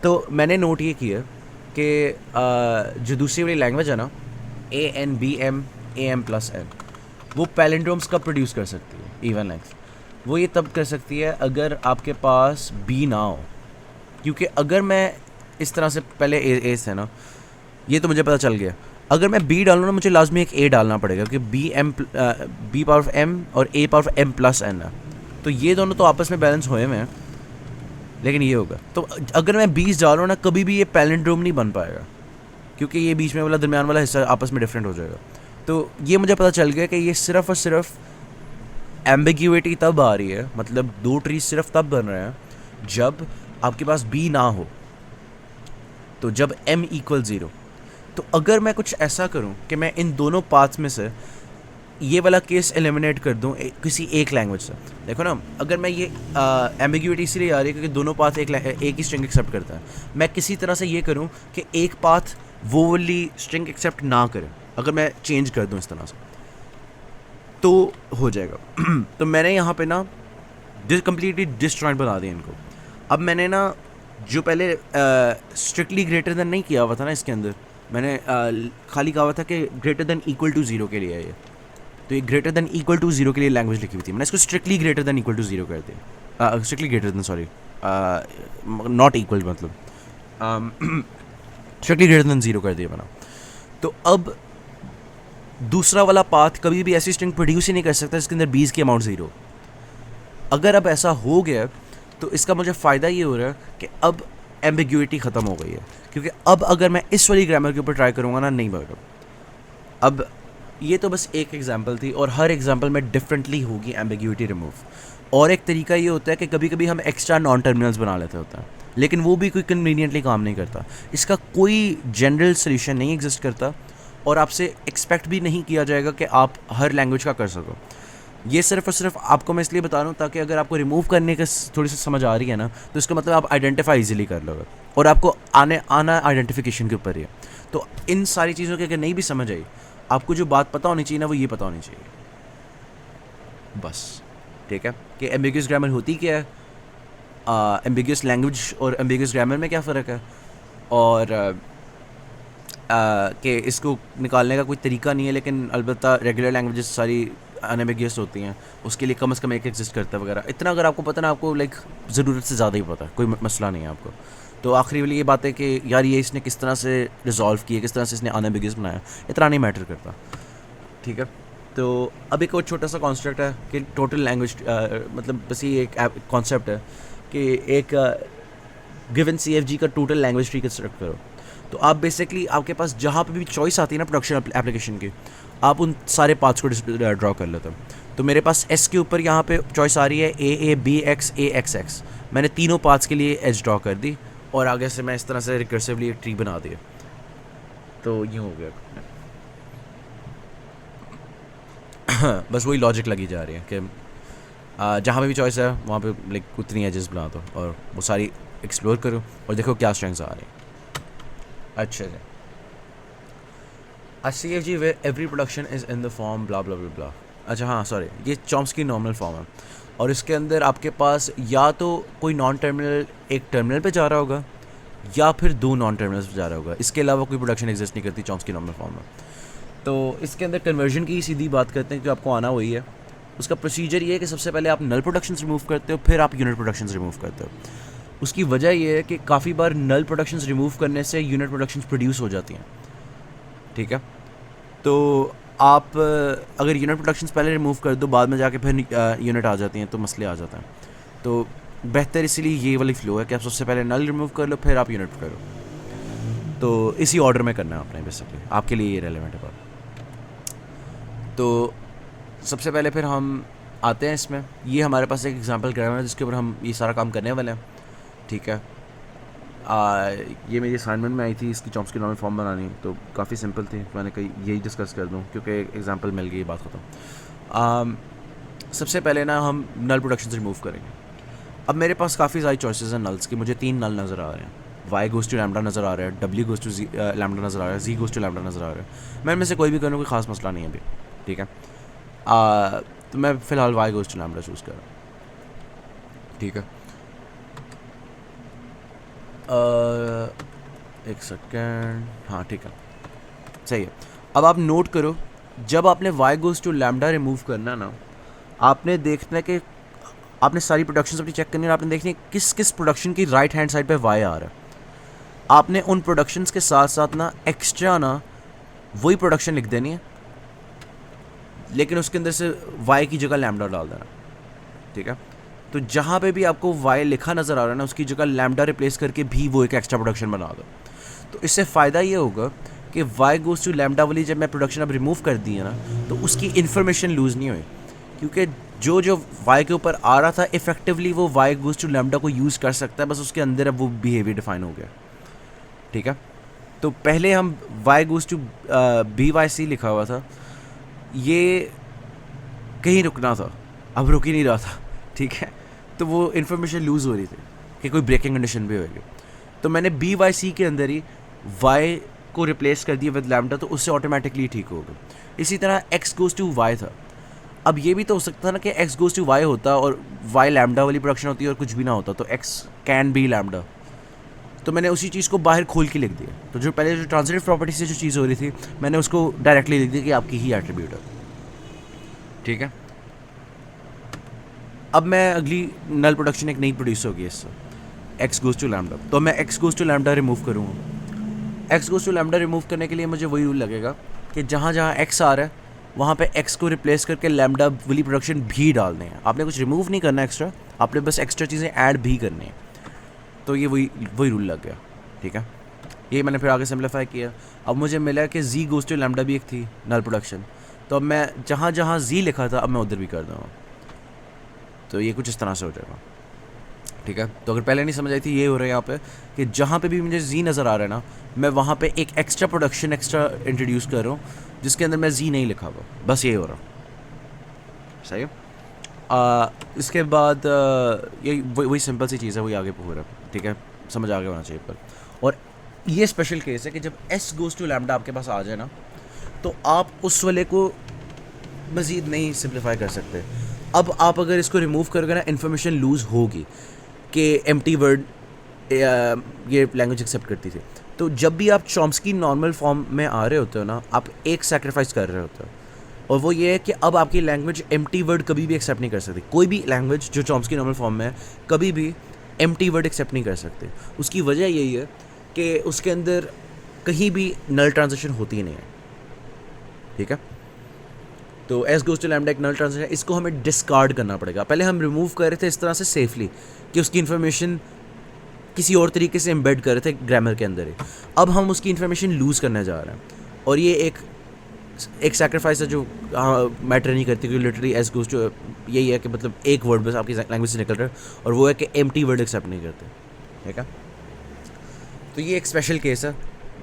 तो मैंने नोट ये किया कि जो दूसरी वाली लैंग्वेज है ना, AN BM AM plus N, वो पैलिंड्रोम्स कब प्रोड्यूस कर सकती है इवन लेंथ? वो ये तब कर सकती है अगर आपके पास B ना हो। क्योंकि अगर मैं इस तरह से पहले A है ना, ये तो मुझे पता चल गया, अगर मैं B डालूँ ना मुझे लाजमी एक A डालना पड़ेगा, क्योंकि B पावर M और A power M plus N है। तो ये दोनों तो आपस में बैलेंस हुए हुए हैं, लेकिन ये होगा। तो अगर मैं 20 डालूँ ना, कभी भी ये पैलिंड्रोम नहीं बन पाएगा, क्योंकि ये बीच में वाला दरमियान वाला हिस्सा आपस में डिफरेंट हो जाएगा। तो ये मुझे पता चल गया कि ये सिर्फ़ और सिर्फ एम्बिग्यूटी तब आ रही है, मतलब 2 ट्री सिर्फ तब बन रहे हैं जब आपके पास B ना हो, तो जब M = 0। तो अगर मैं कुछ ऐसा करूं कि मैं इन दोनों पाथ्स में से ये वाला केस एलिमिनेट कर दूं किसी एक लैंग्वेज से, देखो ना, अगर मैं ये एम्बिग्यूटी इसलिए आ रही है क्योंकि दोनों पाथ एक ही स्ट्रिंग एक्सेप्ट करता है। मैं किसी तरह से ये करूं कि एक पाथ वो वाली स्ट्रिंग एक्सेप्ट ना करे, अगर मैं चेंज कर दूं इस तरह से तो हो जाएगा। तो मैंने यहाँ पे ना कम्प्लीटली डिसजॉइंट बना दिया इनको। अब मैंने ना जो पहले स्ट्रिक्टली ग्रेटर देन नहीं किया हुआ था ना, इसके अंदर मैंने खाली कहा हुआ था कि ग्रेटर देन इक्वल टू 0 के लिए है ये। तो ये ग्रेटर देन इक्वल टू 0 के लिए लैंग्वेज लिखी हुई थी, मैंने इसको strictly greater than equal to 0 कर दिया। Strictly greater than, sorry, not equal, मतलब स्ट्रिक्टली ग्रेटर देन 0 कर दिया मैंने। तो अब दूसरा वाला पाथ कभी भी ऐसी स्ट्रिंग प्रोड्यूस ही नहीं कर सकता जिसके अंदर 20 की अमाउंट 0। अगर अब ऐसा हो गया तो इसका मुझे फ़ायदा ये हो रहा है कि अब एम्बिग्यूटी ख़त्म हो गई है, क्योंकि अब अगर मैं इस वाली ग्रामर के ऊपर ट्राई करूँगा ना, नहीं बनेगा। अब ये तो बस एक एग्जांपल थी, और हर एग्जांपल में डिफरेंटली होगी एम्बिग्यूटी रिमूव। और एक तरीका ये होता है कि कभी कभी हम एक्स्ट्रा नॉन टर्मिनल्स बना लेते होते हैं, लेकिन वो भी कोई कन्वीनियंटली काम नहीं करता। इसका कोई जनरल सोल्यूशन नहीं एग्जिस्ट करता, और आपसे एक्सपेक्ट भी नहीं किया जाएगा कि आप हर लैंग्वेज का कर सको। ये सिर्फ और सिर्फ आपको मैं इसलिए बता रहा हूँ ताकि अगर आपको रिमूव करने का थोड़ी सी समझ आ रही है ना, तो इसका मतलब आप आइडेंटिफाई इजीली कर लोगे, और आपको आना आइडेंटिफिकेशन के ऊपर ही है। तो इन सारी चीज़ों की अगर नहीं भी समझ आई, आपको जो बात पता होनी चाहिए ना, वो ये पता होनी चाहिए बस। ठीक है, कि एम्बिगुअस ग्रामर होती क्या है, एम्बिगुअस लैंग्वेज और एम्बिगुअस ग्रामर में क्या फ़र्क है, और कि इसको निकालने का कोई तरीका नहीं है, लेकिन अलबत्ता रेगुलर लैंग्वेजेस सारी अनएम्बिगुअस होती हैं, उसके लिए कम से कम एक एग्जिस्ट करता है वगैरह। इतना अगर आपको पता ना, आपको लाइक ज़रूरत से ज़्यादा ही पता है, कोई मसला नहीं है आपको। तो आखिरी वाली ये बात है कि यार ये इसने किस तरह से रिजॉल्व किया, किस तरह से इसने अनएम्बिगुअस बनाया, इतना नहीं मैटर करता। ठीक है, तो अब एक और छोटा सा कॉन्सेप्ट है कि टोटल लैंग्वेज, मतलब बस ये एक कॉन्सेप्ट है कि एक गिवन CFG का टोटल लैंग्वेज ट्री कंस्ट्रक्ट करो। तो आप बेसिकली आपके पास जहाँ पे भी चॉइस आती है ना प्रोडक्शन एप्लीकेशन की, आप उन सारे पाथ्स को ड्रॉ कर लेते हो। तो मेरे पास S के ऊपर यहाँ पे चॉइस आ रही है AABX AXX, मैंने तीनों पाथ्स के लिए एज ड्रॉ कर दी, और आगे से मैं इस तरह से रिकर्सिवली एक ट्री बना दिया। तो यूँ हो गया बस वही लॉजिक लगी जा रही है कि जहाँ पे भी चॉइस है वहाँ पे लाइक उतनी एजेस बना दो, और वो सारी एक्सप्लोर करो और देखो क्या स्ट्रेंथ्स आ रही हैं। अच्छा जी, CFG where every production is in the form blah blah blah blah। अच्छा हाँ सॉरी, ये चॉम्स्की नॉर्मल फॉर्म है, और इसके अंदर आपके पास या तो कोई नॉन टर्मिनल एक टर्मिनल पे जा रहा होगा, या फिर दो नॉन टर्मिनल्स पे जा रहा होगा। इसके अलावा कोई प्रोडक्शन एग्जिस्ट नहीं करती चॉम्स्की नॉर्मल फॉर्म में। तो इसके अंदर कन्वर्जन की सीधी बात करते हैं कि आपको आना वही है। उसका प्रोसीजर ये है कि सबसे पहले आप नल प्रोडक्शंस रिमूव करते हो, फिर आप यूनिट प्रोडक्शंस रिमूव करते हो। उसकी वजह ये है कि काफ़ी बार नल प्रोडक्शंस रिमूव करने से यूनिट प्रोडक्शंस प्रोड्यूस हो जाती हैं। ठीक है, तो आप अगर यूनिट प्रोडक्शंस पहले रिमूव कर दो, बाद में जाके फिर यूनिट आ जाती हैं, तो मसले आ जाते हैं। तो बेहतर इसीलिए ये वाली फ़्लो है कि आप सबसे पहले नल रिमूव कर लो, फिर आप यूनिट करो। तो इसी ऑर्डर में करना है आपने, बेसिकली आपके लिए ये रेलेवेंट है बात। तो सबसे पहले फिर हम आते हैं इसमें, ये हमारे पास एक एग्जांपल ग्रामर है जिसके ऊपर हम ये सारा काम करने वाले हैं। ठीक है, ये मेरी असाइनमेंट में आई थी इसकी चॉम्स्की नॉर्मल फॉर्म बनानी, तो काफ़ी सिंपल थी, मैंने कही यही डिस्कस कर दूं क्योंकि एग्जांपल मिल गई, बात ख़त्म। सबसे पहले ना हम नल प्रोडक्शन से रिमूव करेंगे। अब मेरे पास काफ़ी सारी चॉइसेस हैं नल्स की, मुझे 3 नल नज़र आ रहे हैं। Y गोज़ टू लैम्डा नज़र आ रहा है, W गोज़ टू लैम्डा नज़र आ रहा है, Z गोज़ टू लैम्डा नज़र आ रहा है। मैं इनमें से कोई भी करने कोई ख़ास मसला नहीं है अभी। ठीक है, तो मैं फ़िलहाल Y goes to lambda choose कर रहा हूँ। ठीक है, एक सेकेंड, हाँ ठीक है, सही है। अब आप नोट करो, जब आपने Y goes to lambda remove करना ना, आपने देखना है कि आपने सारी प्रोडक्शन अपनी चेक करनी है, आपने देखनी है किस किस प्रोडक्शन की राइट हैंड साइड पे Y आ रहा है। आपने उन प्रोडक्शंस के साथ साथ ना एक्स्ट्रा ना वही प्रोडक्शन लिख देनी है, लेकिन उसके अंदर से Y की जगह लैम्डा डाल देना। ठीक है, तो जहाँ पे भी आपको Y लिखा नज़र आ रहा है ना, उसकी जगह लैम्डा रिप्लेस करके भी वो एक एक्स्ट्रा प्रोडक्शन बना दो। तो इससे फ़ायदा ये होगा कि Y गोज़ टू लैम्डा वाली जब मैं प्रोडक्शन अब रिमूव कर दी है ना, तो उसकी इन्फॉर्मेशन लूज़ नहीं हुई, क्योंकि जो Y के ऊपर आ रहा था इफेक्टिवली वो Y गोज़ टू लैम्डा को यूज़ कर सकता है, बस उसके अंदर अब वो बिहेवियर डिफाइन हो गया। ठीक है, तो पहले हम Y गोज़ टू BYC लिखा हुआ था, ये कहीं रुकना था, अब रुक ही नहीं रहा था। ठीक है, तो वो इन्फॉर्मेशन लूज़ हो रही थी कि कोई ब्रेकिंग कंडीशन भी होगी, तो मैंने BYC के अंदर ही Y को रिप्लेस कर दिया विद लैम्डा, तो उससे ऑटोमेटिकली ठीक होगा। इसी तरह X गोज़ टू Y था। अब ये भी तो हो सकता था ना कि X गोज़ टू Y होता और Y लैम्डा वाली प्रोडक्शन होती और कुछ भी ना होता, तो X कैन बी लैम्डा। तो मैंने उसी चीज़ को बाहर खोल के लिख दिया। तो जो पहले जो ट्रांजिटिव प्रॉपर्टी से जो चीज़ हो रही थी, मैंने उसको डायरेक्टली लिख दिया कि आपकी ही एट्रीब्यूट है। ठीक है, अब मैं अगली नल प्रोडक्शन एक नई प्रोड्यूस होगी इससे, X गोज़ टू लैम्डा। तो मैं X goes to lambda remove करूँगा। X goes to lambda remove करने के लिए मुझे वही रूल लगेगा कि जहाँ जहाँ X आ रहा है वहाँ पे X को रिप्लेस करके लैम्डा वाली प्रोडक्शन भी डालने हैं। आपने कुछ रिमूव नहीं करना एक्स्ट्रा, आपने बस एक्स्ट्रा चीज़ें ऐड भी करनी है। तो ये वही रूल लग गया। ठीक है, ये मैंने फिर आगे सिम्प्लीफाई किया। अब मुझे मिला कि Z गोज़ टू लैम्डा भी एक थी नल प्रोडक्शन, तो अब मैं जहाँ जहाँ जी लिखा था अब मैं उधर भी कर दूँगा। तो ये कुछ इस तरह से हो जाएगा, ठीक है। तो अगर पहले नहीं समझ आई थी, ये हो रहा है यहाँ पे कि जहाँ पे भी मुझे जी नज़र आ रहा है ना, मैं वहाँ पे एक एक्स्ट्रा प्रोडक्शन एक्स्ट्रा इंट्रोड्यूस कर रहा हूँ जिसके अंदर मैं जी नहीं लिखा हुआ, बस ये हो रहा। सही है। इसके बाद ये वही सिंपल सी चीज़ है, वही आगे हो रहा है, ठीक है। समझ आ गया होना चाहिए पर। और ये स्पेशल केस है कि जब एस गोज़ टू लैम्डा आपके पास आ जाए ना, तो आप उस वाले को मज़ीद नहीं सिंप्लीफाई कर सकते। अब आप अगर इसको रिमूव करोगे ना, इन्फॉर्मेशन लूज़ होगी कि एम्प्टी वर्ड ये लैंग्वेज एक्सेप्ट करती थी। तो जब भी आप चॉम्स्की नॉर्मल फॉर्म में आ रहे होते हो ना, आप एक सेक्रीफाइस कर रहे होते हो, और वो ये है कि अब आपकी लैंग्वेज एम्प्टी वर्ड कभी भी एक्सेप्ट नहीं कर सकती। कोई भी लैंग्वेज जो चॉम्स्की नॉर्मल फॉर्म में है कभी भी एम्प्टी वर्ड एक्सेप्ट नहीं कर सकते। उसकी वजह यही है कि उसके अंदर कहीं भी नल ट्रांजिशन होती ही नहीं है, ठीक है। तो एस गोज़ टू लैम्डा एक नल ट्रांजिशन है, इसको हमें डिस्कार्ड करना पड़ेगा। पहले हम रिमूव कर रहे थे इस तरह से सेफली कि उसकी इन्फॉर्मेशन किसी और तरीके से एम्बेड कर रहे थे ग्रामर के अंदर ही। अब हम उसकी इन्फॉर्मेशन लूज़ करने जा रहे हैं, और ये एक सैक्रिफाइस है जो मैटर नहीं करती, क्योंकि लिटरली एस गोज़ टू यही है कि मतलब एक वर्ड बस आपकी लैंग्वेज से निकल रहा है, और वो है कि एम्प्टी वर्ड एक्सेप्ट नहीं करते, ठीक है। तो ये एक स्पेशल केस है,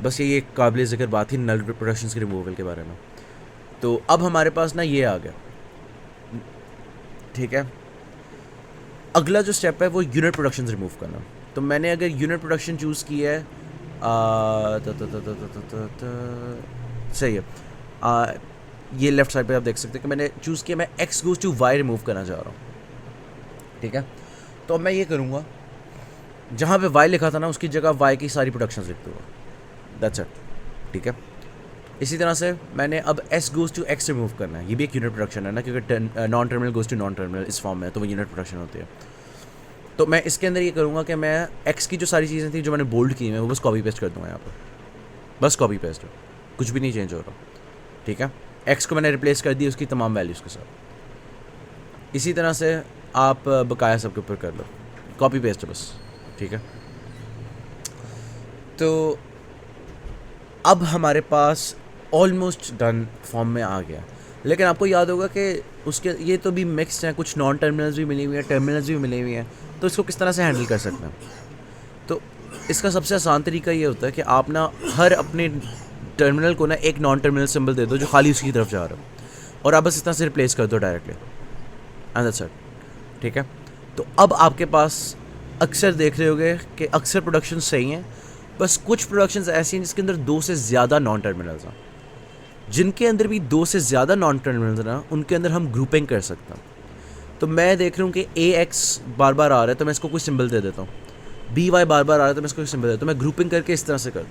बस ये एक काबिल ज़िक्र बात थी नल प्रोडक्शंस के रिमूवल के बारे में। तो अब हमारे पास ना ये आ गया, ठीक है। अगला जो स्टेप है वो यूनिट प्रोडक्शन रिमूव करना। तो मैंने अगर यूनिट प्रोडक्शन चूज़ किया है, सही है, ये लेफ्ट साइड पे आप देख सकते हैं कि मैंने चूज़ किया, मैं X goes to Y remove करना चाह रहा हूँ, ठीक है। तो अब मैं ये करूँगा, जहाँ पे वाई लिखा था ना उसकी जगह वाई की सारी प्रोडक्शन लिख दूँगा, दैट्स इट, ठीक है। इसी तरह से मैंने अब S goes to X remove करना है, ये भी एक यूनिट प्रोडक्शन है ना, क्योंकि non terminal goes to non terminal इस फॉर्म में है, तो वो यूनिट प्रोडक्शन होती है। तो मैं इसके अंदर ये करूँगा कि मैं एक्स की जो सारी चीज़ें थी जो मैंने बोल्ड की हैं वो बस कॉपी पेस्ट कर दूँगा यहाँ पर, बस कॉपी पेस्ट, कुछ भी नहीं चेंज हो रहा, ठीक है। एक्स को मैंने रिप्लेस कर दिया उसकी तमाम वैल्यूज़ के साथ। इसी तरह से आप बकाया सब के ऊपर कर लो, कॉपी पेस्ट बस, ठीक है। तो अब हमारे पास ऑलमोस्ट डन फॉर्म में आ गया, लेकिन आपको याद होगा कि उसके ये तो भी मिक्स्ड हैं, कुछ नॉन टर्मिनल्स भी मिली हुई हैं, टर्मिनल्स भी मिली हुई हैं, तो इसको किस तरह से हैंडल कर सकते हैं। तो इसका सबसे आसान तरीका ये होता है कि आप ना हर अपने टर्मिनल को ना एक नॉन टर्मिनल सिंबल दे दो जो खाली उसकी तरफ जा रहा हो, और आप बस इस तरह से रिप्लेस कर दो डायरेक्टली, एंड दैट्स इट, ठीक है। तो अब आपके पास अक्सर देख रहे होगे कि अक्सर प्रोडक्शन सही हैं, बस कुछ प्रोडक्शंस ऐसी हैं जिसके अंदर 2 से ज़्यादा नॉन टर्मिनल्स हैं। जिनके अंदर भी 2 से ज़्यादा नॉन टर्मिनल्स ना, उनके अंदर हम ग्रुपिंग कर सकते हैं। तो मैं देख रहा हूँ कि ए एक्स बार बार आ रहा है तो मैं इसको कोई सिंबल दे देता हूँ, बी वाई बार बार आ रहा है तो मैं इसको कोई सिंबल देता हूँ, मैं ग्रुपिंग करके इस तरह से कर।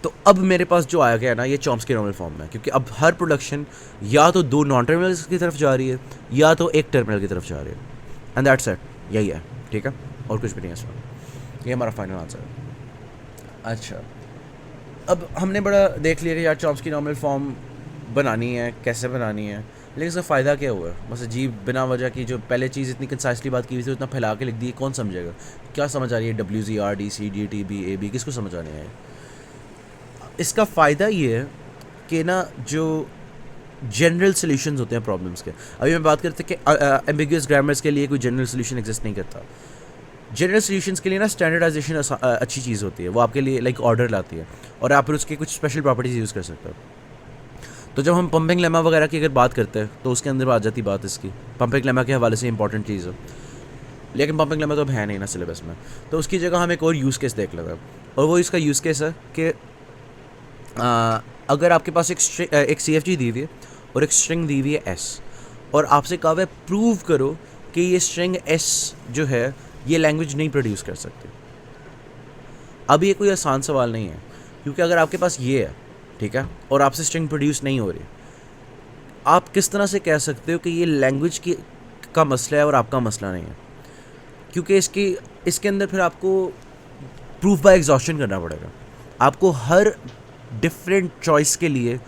तो अब मेरे पास जो आया गया ना ये चॉम्स्की नॉर्मल फॉर्म में, क्योंकि अब हर प्रोडक्शन या तो 2 नॉन टर्मिनल्स की तरफ जा रही है या तो एक टर्मिनल की तरफ जा रही है, एंड दैट्स इट, यही है, ठीक है, और कुछ भी नहीं है इसमें। ये हमारा फाइनल आंसर है। अच्छा, अब हमने बड़ा देख लिया कि यार चॉम्स्की नॉर्मल फॉर्म बनानी है, कैसे बनानी है, लेकिन इसका फ़ायदा क्या हुआ। बस अजीब बिना वजह की जो पहले चीज़ इतनी कंसाइसली बात की हुई थी उतना फैला के लिख दी, कौन समझेगा, क्या समझ आ रही है WZRDCDTBAB, किसको समझ आने है। इसका फ़ायदा ये है कि ना जो जनरल सोल्यूशंस होते हैं प्रॉब्लम्स के, अभी मैं बात करते हैं कि एम्बिगुअस ग्रामर्स के लिए कोई जनरल सोल्यूशन एग्जिस्ट नहीं करता। जनरल सोल्यूशंस के लिए ना स्टैंडर्डाइजेशन अच्छी चीज़ होती है, वो आपके लिए लाइक ऑर्डर लाती है, और आप फिर उसके कुछ स्पेशल प्रॉपर्टीज़ यूज़ कर सकते हो। तो जब हम पंपिंग लेमा वगैरह की अगर बात करते हैं तो उसके अंदर आ जाती बात इसकी, पंपिंग लेमा के हवाले से इंपॉर्टेंट चीज़ है, लेकिन पंपिंग लेमा तो अब है नहीं ना सिलेबस में, तो उसकी जगह हम एक और यूज़ केस देख लेते हैं, और वो इसका यूज़ केस है कि अगर आपके पास एक CFG दी हुई है और एक स्ट्रिंग दी हुई है S, और आपसे कहा है प्रूव करो कि ये स्ट्रिंग S जो है ये लैंग्वेज नहीं प्रोड्यूस कर सकती। अब ये कोई आसान सवाल नहीं है, क्योंकि अगर आपके पास ये है, ठीक है, और आपसे स्ट्रिंग प्रोड्यूस नहीं हो रही, आप किस तरह से कह सकते हो कि ये लैंग्वेज का मसला है और आपका मसला नहीं है, क्योंकि इसके अंदर फिर आपको प्रूफ बाय एग्जॉस्शन करना पड़ेगा। आपको हर डिफरेंट चॉइस के लिए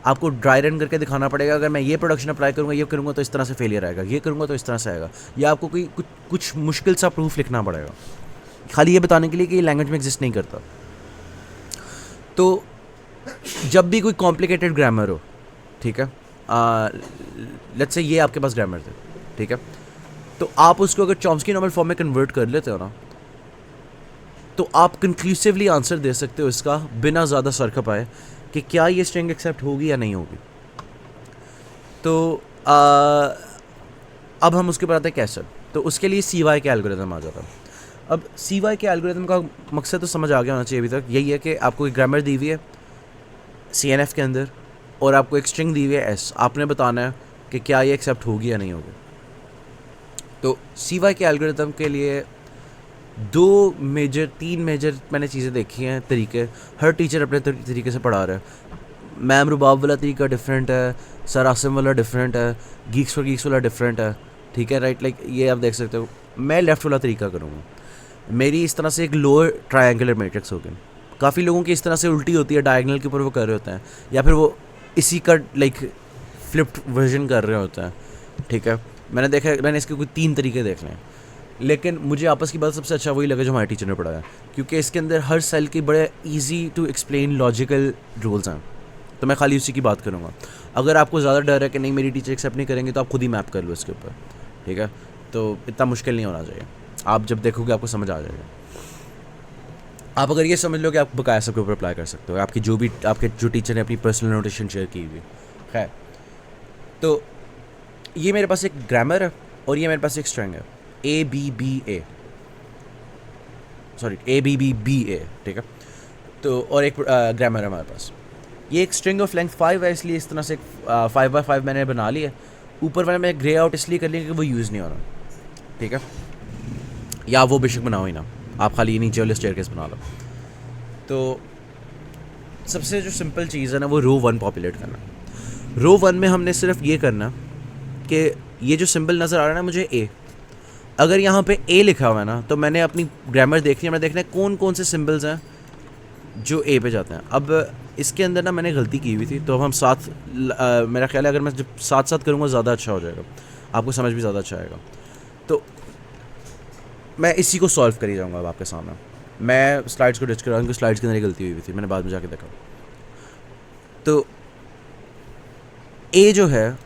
आपको ड्राई रन करके दिखाना पड़ेगा, अगर मैं ये प्रोडक्शन अप्लाई करूँगा, ये करूँगा तो इस तरह से फेलियर आएगा, ये करूँगा तो इस तरह से आएगा, या आपको कुछ मुश्किल सा प्रूफ लिखना पड़ेगा खाली ये बताने के लिए कि ये लैंग्वेज में एग्जिस्ट नहीं करता। तो जब भी कोई कॉम्प्लिकेटेड ग्रामर हो ठीक है, लेट्स से ये आपके पास ग्रामर थे, ठीक है, तो आप उसको अगर चॉम्स्की नॉर्मल फॉर्म में कन्वर्ट कर लेते हो ना, तो आप कंक्लूसिवली आंसर दे सकते हो इसका बिना ज़्यादा सर खपाए कि क्या ये स्ट्रिंग एक्सेप्ट होगी या नहीं होगी। तो अब हम उसके ऊपर आते हैं कैसे। तो उसके लिए सी वाई के एल्गोरिथम आ जाता है। अब सी वाई के एल्गोरिथम का मकसद तो समझ आ गया होना चाहिए अभी तक। यही है कि आपको एक ग्रामर दी हुई है सी एन एफ के अंदर और आपको एक स्ट्रिंग दी हुई है एस, आपने बताना है कि क्या ये एक्सेप्ट होगी या नहीं होगी। तो सी वाई के एल्गोरिथम के लिए तीन मेजर मैंने चीज़ें देखी हैं तरीके। हर टीचर अपने तरीके से पढ़ा रहा है। मैम रुबाब वाला तरीका डिफरेंट है, सर आसिम वाला डिफरेंट है, गीक्स फॉर गीक्स वाला डिफरेंट है, ठीक है, राइट। लाइक ये आप देख सकते हो। मैं लेफ़्ट वाला तरीका करूँगा। मेरी इस तरह से एक लोअर ट्रायंगुलर मैट्रिक्स होगी। काफ़ी लोगों की इस तरह से उल्टी होती है, डायगनल के ऊपर वो कर रहे होते हैं, या फिर वो इसी का लाइक फ्लिप्ड वर्जन कर रहे होते हैं, ठीक है। मैंने देखा, मैंने इसके कोई 3 तरीके देख रहे हैं, लेकिन मुझे आपस की बात सबसे अच्छा वही लगा जो हमारे टीचर ने पढ़ाया, क्योंकि इसके अंदर हर सेल की बड़े easy to explain logical rules हैं। तो मैं खाली उसी की बात करूँगा। अगर आपको ज़्यादा डर है कि नहीं मेरी टीचर एक्सेप्ट नहीं करेंगे, तो आप खुद ही मैप कर लो इसके ऊपर, ठीक है। तो इतना मुश्किल नहीं होना चाहिए, आप जब देखोगे आपको समझ आ जाएगा। आप अगर ये समझ लो कि आप बकाया सबके ऊपर अप्लाई कर सकते हो, आपकी जो टीचर ने अपनी पर्सनल नोटेशन शेयर की हुई। खैर, तो ये मेरे पास एक ग्रामर है और ये मेरे पास एक स्ट्रिंग है ए बी बी ए, ठीक है। तो और एक ग्रामर है हमारे पास। ये एक स्ट्रिंग ऑफ लेंथ 5 है, इसलिए इस तरह से 5x5 मैंने बना लिया। ऊपर वाले मैं ग्रे आउट इसलिए कर लिया कि वो यूज़ नहीं हो रहा, ठीक है। या वो बेशक बनाओ ही ना, आप खाली ये नीचे वाले स्टेयरकेस बना लो। तो सबसे जो सिंपल चीज़ है ना, वो रो 1 पॉपुलेट करना। रो 1 में हमने सिर्फ ये करना कि ये जो सिंबल नज़र आ रहा है ना मुझे ए, अगर यहाँ पे ए लिखा हुआ है ना, तो मैंने अपनी ग्रामर देखनी है, मैंने देखना है कौन कौन से सिंबल्स हैं जो ए पे जाते हैं। अब इसके अंदर ना मैंने गलती की हुई थी, तो अब हम मेरा ख्याल है अगर मैं जब साथ करूँगा ज़्यादा अच्छा हो जाएगा, आपको समझ भी ज़्यादा अच्छा आएगा। तो मैं इसी को सॉल्व कर ही जाऊँगा अब आपके सामने। मैं स्लाइड्स को डिच कर रहा हूँ, स्लाइड्स के अंदर गलती हुई थी, मैंने बाद में जाके देखा। तो ए जो है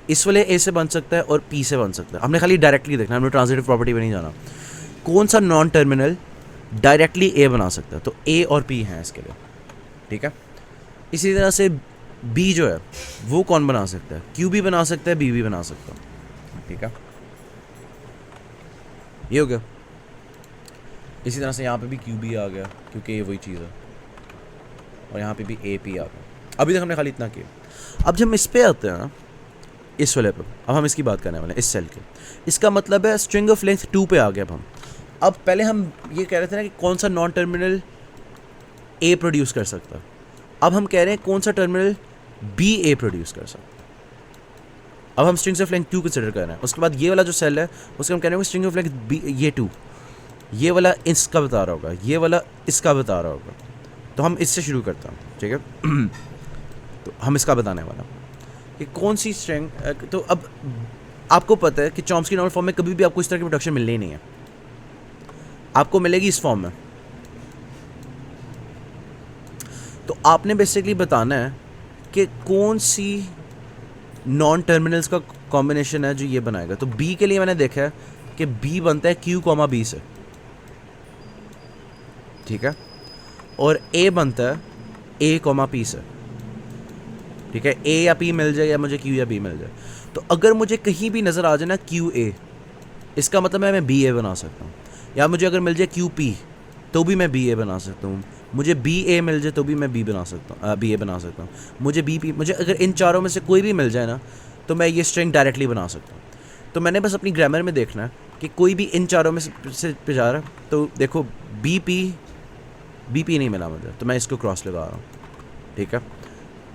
इस वाले ए से बन सकता है और पी से बन सकता है। हमने खाली डायरेक्टली देखना, हमने ट्रांजिटिव प्रॉपर्टी पे नहीं जाना। कौन सा नॉन टर्मिनल डायरेक्टली ए बना सकता है, तो ए और पी हैं इसके लिए, ठीक है। इसी तरह से बी जो है वो कौन बना सकता है, क्यू भी बना सकता है, बी भी बना सकता है, ठीक है। ये हो गया। इसी तरह से यहाँ पे भी क्यू बी आ गया क्योंकि ये वही चीज़ है, और यहाँ पे भी ए पी आ गया। अभी तक हमने खाली इतना किया। अब जब हम इस पे आते हैं ना, इस वाले पर, अब हम इसकी बात करने वाले हैं, इस सेल के। इसका मतलब है स्ट्रिंग ऑफ लेंथ 2 पे आ गया। अब पहले हम ये कह रहे थे ना कि कौन सा नॉन टर्मिनल ए प्रोड्यूस कर सकता है, अब हम कह रहे हैं कौन सा टर्मिनल बी ए प्रोड्यूस कर सकता है। अब हम स्ट्रिंग्स ऑफ लेंथ 2 कंसिडर कर रहे हैं। उसके बाद ये वाला जो सेल है उसको हम कह रहे हैं स्ट्रिंग ऑफ लेंथ बी, ये 2, ये वाला इसका बता रहा होगा, ये वाला इसका बता रहा होगा। तो हम इससे शुरू करते हैं, ठीक है। तो हम इसका बताने वाला कि कौन सी स्ट्रिंग। तो अब आपको पता है कि चॉम्स्की नॉर्मल फॉर्म में कभी भी आपको इस तरह की प्रोडक्शन मिलनी ही नहीं है, आपको मिलेगी इस फॉर्म में। तो आपने बेसिकली बताना है कि कौन सी नॉन टर्मिनल्स का कॉम्बिनेशन है जो ये बनाएगा। तो बी के लिए मैंने देखा है कि बी बनता है क्यू कॉमा बी से, ठीक है, और ए बनता है ए कॉमा पी से, ठीक है। ए या पी मिल जाए या मुझे क्यू या बी मिल जाए। तो अगर मुझे कहीं भी नज़र आ जाए ना क्यू ए, इसका मतलब है मैं बी ए बना सकता हूँ। या मुझे अगर मिल जाए क्यू पी तो भी मैं बी ए बना सकता हूँ। मुझे बी ए मिल जाए तो भी मैं बी बना सकता हूँ, बी ए बना सकता हूँ। मुझे बी पी, मुझे अगर इन चारों में से कोई भी मिल जाए ना, तो मैं ये स्ट्रिंग डायरेक्टली बना सकता हूँ। तो मैंने बस अपनी ग्रामर में देखना है कि कोई भी इन चारों में से पे जा रहा है। तो देखो बी पी नहीं मिला मुझे, तो मैं इसको क्रॉस लगा रहा हूँ, ठीक है।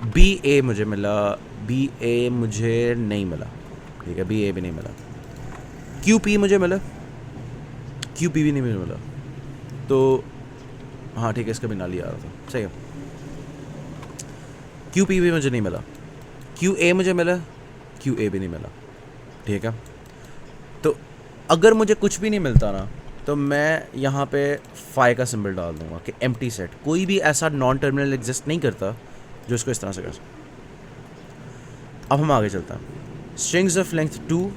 बी ए मुझे मिला, बी ए मुझे नहीं मिला, ठीक है, बी ए भी नहीं मिला। क्यू पी मुझे मिला, क्यू पी भी नहीं मुझे मिला। तो हाँ ठीक है, इसका भी नाली आ रहा था, सही है। क्यू पी भी मुझे नहीं मिला, क्यू ए मुझे मिला, क्यू ए भी नहीं मिला, ठीक है। तो अगर मुझे कुछ भी नहीं मिलता ना, तो मैं यहाँ पे फाई का सिंबल डाल दूंगा कि एम्प्टी सेट। कोई भी ऐसा नॉन टर्मिनल एग्जिस्ट नहीं करता जो इसको इस तरह से कर सकता। अब हम आगे चलते हैं। Strings of length 2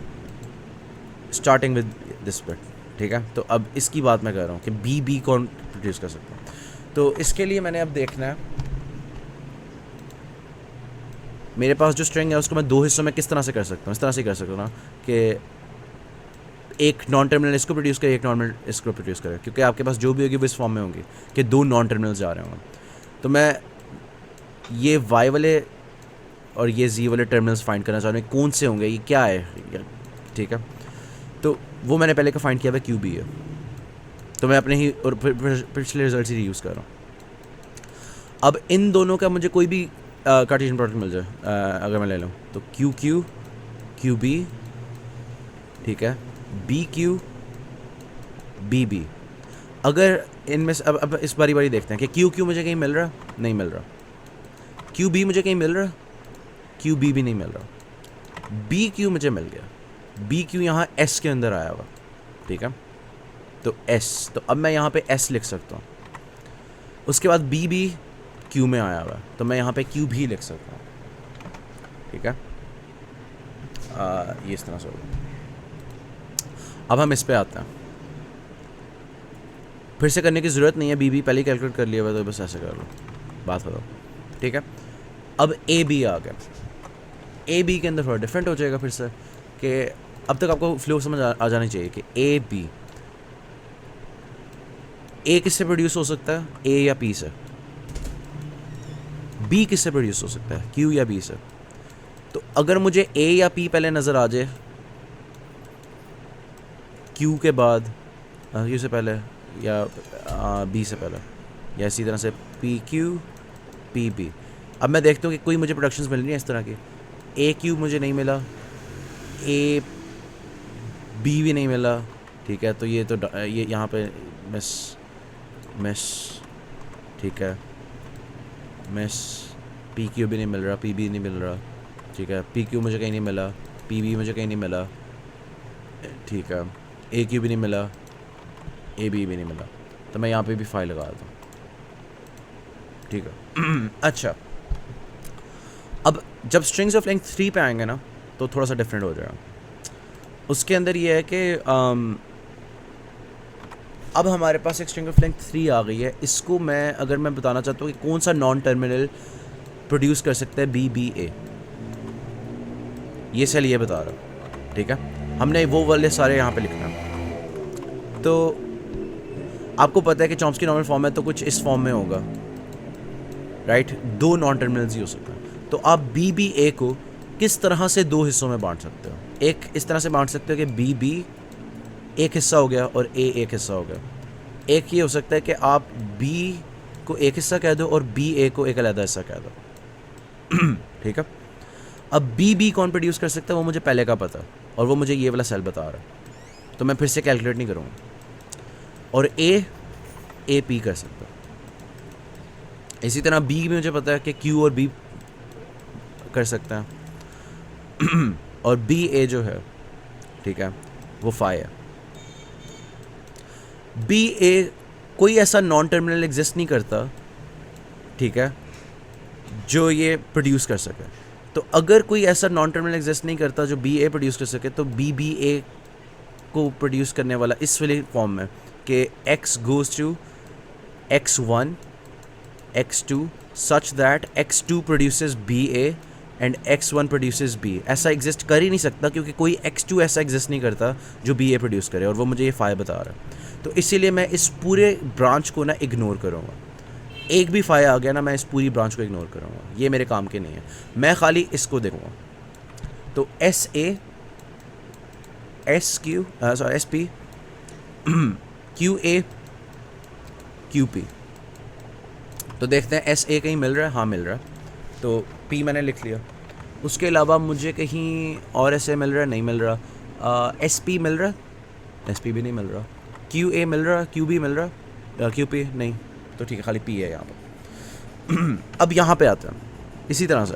starting with this bit, ठीक है। तो अब इसकी बात मैं कर रहा हूँ कि बी कौन प्रोड्यूस कर सकता है। तो इसके लिए मैंने अब देखना है, मेरे पास जो स्ट्रिंग है उसको मैं दो हिस्सों में किस तरह से कर सकता हूँ। इस तरह से कर सकता हूँ ना कि एक नॉन टर्मिनल इसको प्रोड्यूस करे, एक नॉर्मल इसको प्रोड्यूस करे, क्योंकि आपके पास जो भी होगी वो इस फॉर्म में होंगी कि दो नॉन टर्मिनल्स जा रहे होंगे। तो मैं ये वाई वाले और ये जी वाले टर्मिनल्स फाइंड करना चाह रहा हूँ, कौन से होंगे, ये क्या है, ठीक है। तो वो मैंने पहले का फाइंड किया हुआ क्यू बी है, तो मैं अपने ही और पिछले रिजल्ट ही यूज़ कर रहा हूँ। अब इन दोनों का मुझे कोई भी कार्टेशियन प्रोडक्ट मिल जाए, अगर मैं ले लूँ तो क्यू क्यू क्यू बी, ठीक है, बी क्यू बी बी। अगर इनमें से अब इस बारी बारी देखते हैं कि क्यू क्यू मुझे कहीं मिल रहा, नहीं मिल रहा। क्यू बी मुझे कहीं मिल रहा, क्यू बी भी नहीं मिल रहा। बी क्यू मुझे मिल गया, बी क्यू यहाँ एस के अंदर आया हुआ, ठीक है। तो एस, तो अब मैं यहाँ पे एस लिख सकता हूँ। उसके बाद बी बी क्यू में आया हुआ, तो मैं यहाँ पे क्यू भी लिख सकता हूँ, ठीक है। ये इस तरह से होगा। अब हम इस पे आते हैं, फिर से करने की ज़रूरत नहीं है, बी पहले ही कैलकुलेट कर लिया हुआ, तो बस ऐसे कर लो, बात हो, ठीक है। अब ए बी आ गया, ए बी के अंदर थोड़ा डिफरेंट हो जाएगा फिर से, कि अब तक आपको फ्लो समझ आ जानी चाहिए कि ए बी, ए किससे प्रोड्यूस हो सकता है, ए या पी से। बी किससे प्रोड्यूस हो सकता है, क्यू या बी से। तो अगर मुझे ए या पी पहले नज़र आ जाए, क्यू के बाद, क्यू से पहले या बी से पहले, या इसी तरह से पी क्यू पी बी। अब मैं देखता हूँ कि कोई मुझे प्रोडक्शंस मिल रही है इस तरह की, ए क्यू मुझे नहीं मिला, ए बी भी नहीं मिला, ठीक है। तो ये तो ये यहाँ पे मिस, ठीक है, मिस, पी क्यू भी नहीं मिल रहा, पी बी नहीं मिल रहा, ठीक है। पी क्यू मुझे कहीं नहीं मिला, पी बी मुझे कहीं नहीं मिला, ठीक है। ए क्यू भी नहीं मिला, ए बी भी नहीं मिला, तो मैं यहाँ पे भी फाइल लगा दूँ, ठीक है। अच्छा, अब जब स्ट्रिंग्स ऑफ लेंथ 3 पे आएंगे ना, तो थोड़ा सा डिफरेंट हो जाएगा। उसके अंदर ये है कि अब हमारे पास एक स्ट्रिंग ऑफ लेंथ 3 आ गई है। इसको मैं अगर मैं बताना चाहता हूँ कि कौन सा नॉन टर्मिनल प्रोड्यूस कर सकता है बी बी ए, ये सेल ये बता रहा, ठीक है। हमने वो वाले सारे यहाँ पे लिखना है। तो आपको पता है कि चॉम्स्की नॉर्मल फॉर्म है, तो कुछ इस फॉर्म में होगा, राइट। दो नॉन टर्मिनल्स ही हो सकता है। तो आप बी बी ए को किस तरह से दो हिस्सों में बांट सकते हो। एक इस तरह से बांट सकते हो कि बी बी एक हिस्सा हो गया और ए एक हिस्सा हो गया। एक ये हो सकता है कि आप बी को एक हिस्सा कह दो और बी ए को एक अलग हिस्सा कह दो, ठीक है। अब बी कौन प्रोड्यूस कर सकता है वो मुझे पहले का पता है, और वो मुझे ये वाला सेल बता रहा है, तो मैं फिर से कैलकुलेट नहीं करूँगा। और ए पी कर सकता है। इसी तरह बी में मुझे पता है कि क्यू और बी कर सकता है, और बी ए जो है, ठीक है, वो फाई है। बी ए कोई ऐसा नॉन टर्मिनल एग्जिस्ट नहीं करता, ठीक है, जो ये प्रोड्यूस कर सके। तो अगर कोई ऐसा नॉन टर्मिनल एग्जिस्ट नहीं करता जो बी ए प्रोड्यूस कर सके, तो बी ए को प्रोड्यूस करने वाला इस वाले फॉर्म में कि x goes to x1 x2 such that x2 produces BA and x1 produces B, ऐसा एग्जिस्ट कर ही नहीं सकता, क्योंकि कोई x2 ऐसा एग्जिस्ट नहीं करता जो BA प्रोड्यूस करे, और वो मुझे ये फाई बता रहा है। तो इसीलिए मैं इस पूरे ब्रांच को ना इग्नोर करूँगा। एक भी फाई आ गया ना, मैं इस पूरी ब्रांच को इग्नोर करूँगा, ये मेरे काम के नहीं है, मैं खाली इसको देखूँगा। तो S A S Q sorry S P Q A Q P. तो देखते हैं एस ए कहीं मिल रहा है, हाँ मिल रहा है, तो पी मैंने लिख लिया। उसके अलावा मुझे कहीं और ऐसे मिल रहा है, नहीं मिल रहा। एस पी मिल रहा है, एस पी भी नहीं मिल रहा। क्यू ए मिल रहा, क्यू बी मिल रहा, क्यू पी नहीं, तो ठीक है, खाली पी है यहाँ पर। अब यहाँ पे आते हैं इसी तरह से।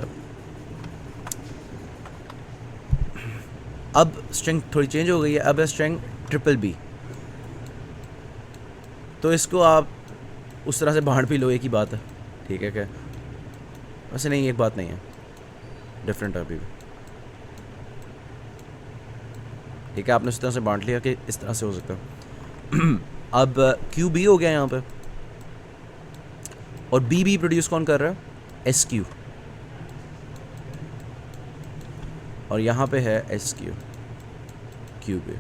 अब स्ट्रिंग थोड़ी चेंज हो गई है, अब है स्ट्रिंग ट्रिपल बी। तो इसको आप उस तरह से बाहर भी लो, एक ही बात है, ठीक है क्या? वैसे नहीं, एक बात नहीं है, डिफरेंट है अभी भी। ठीक है, आपने उस तरह से बांट लिया कि इस तरह से हो सकता है। अब क्यू बी हो गया यहाँ पे, और बी बी प्रोड्यूस कौन कर रहा है? एस क्यू, और यहाँ पे है एस क्यू, क्यू बी।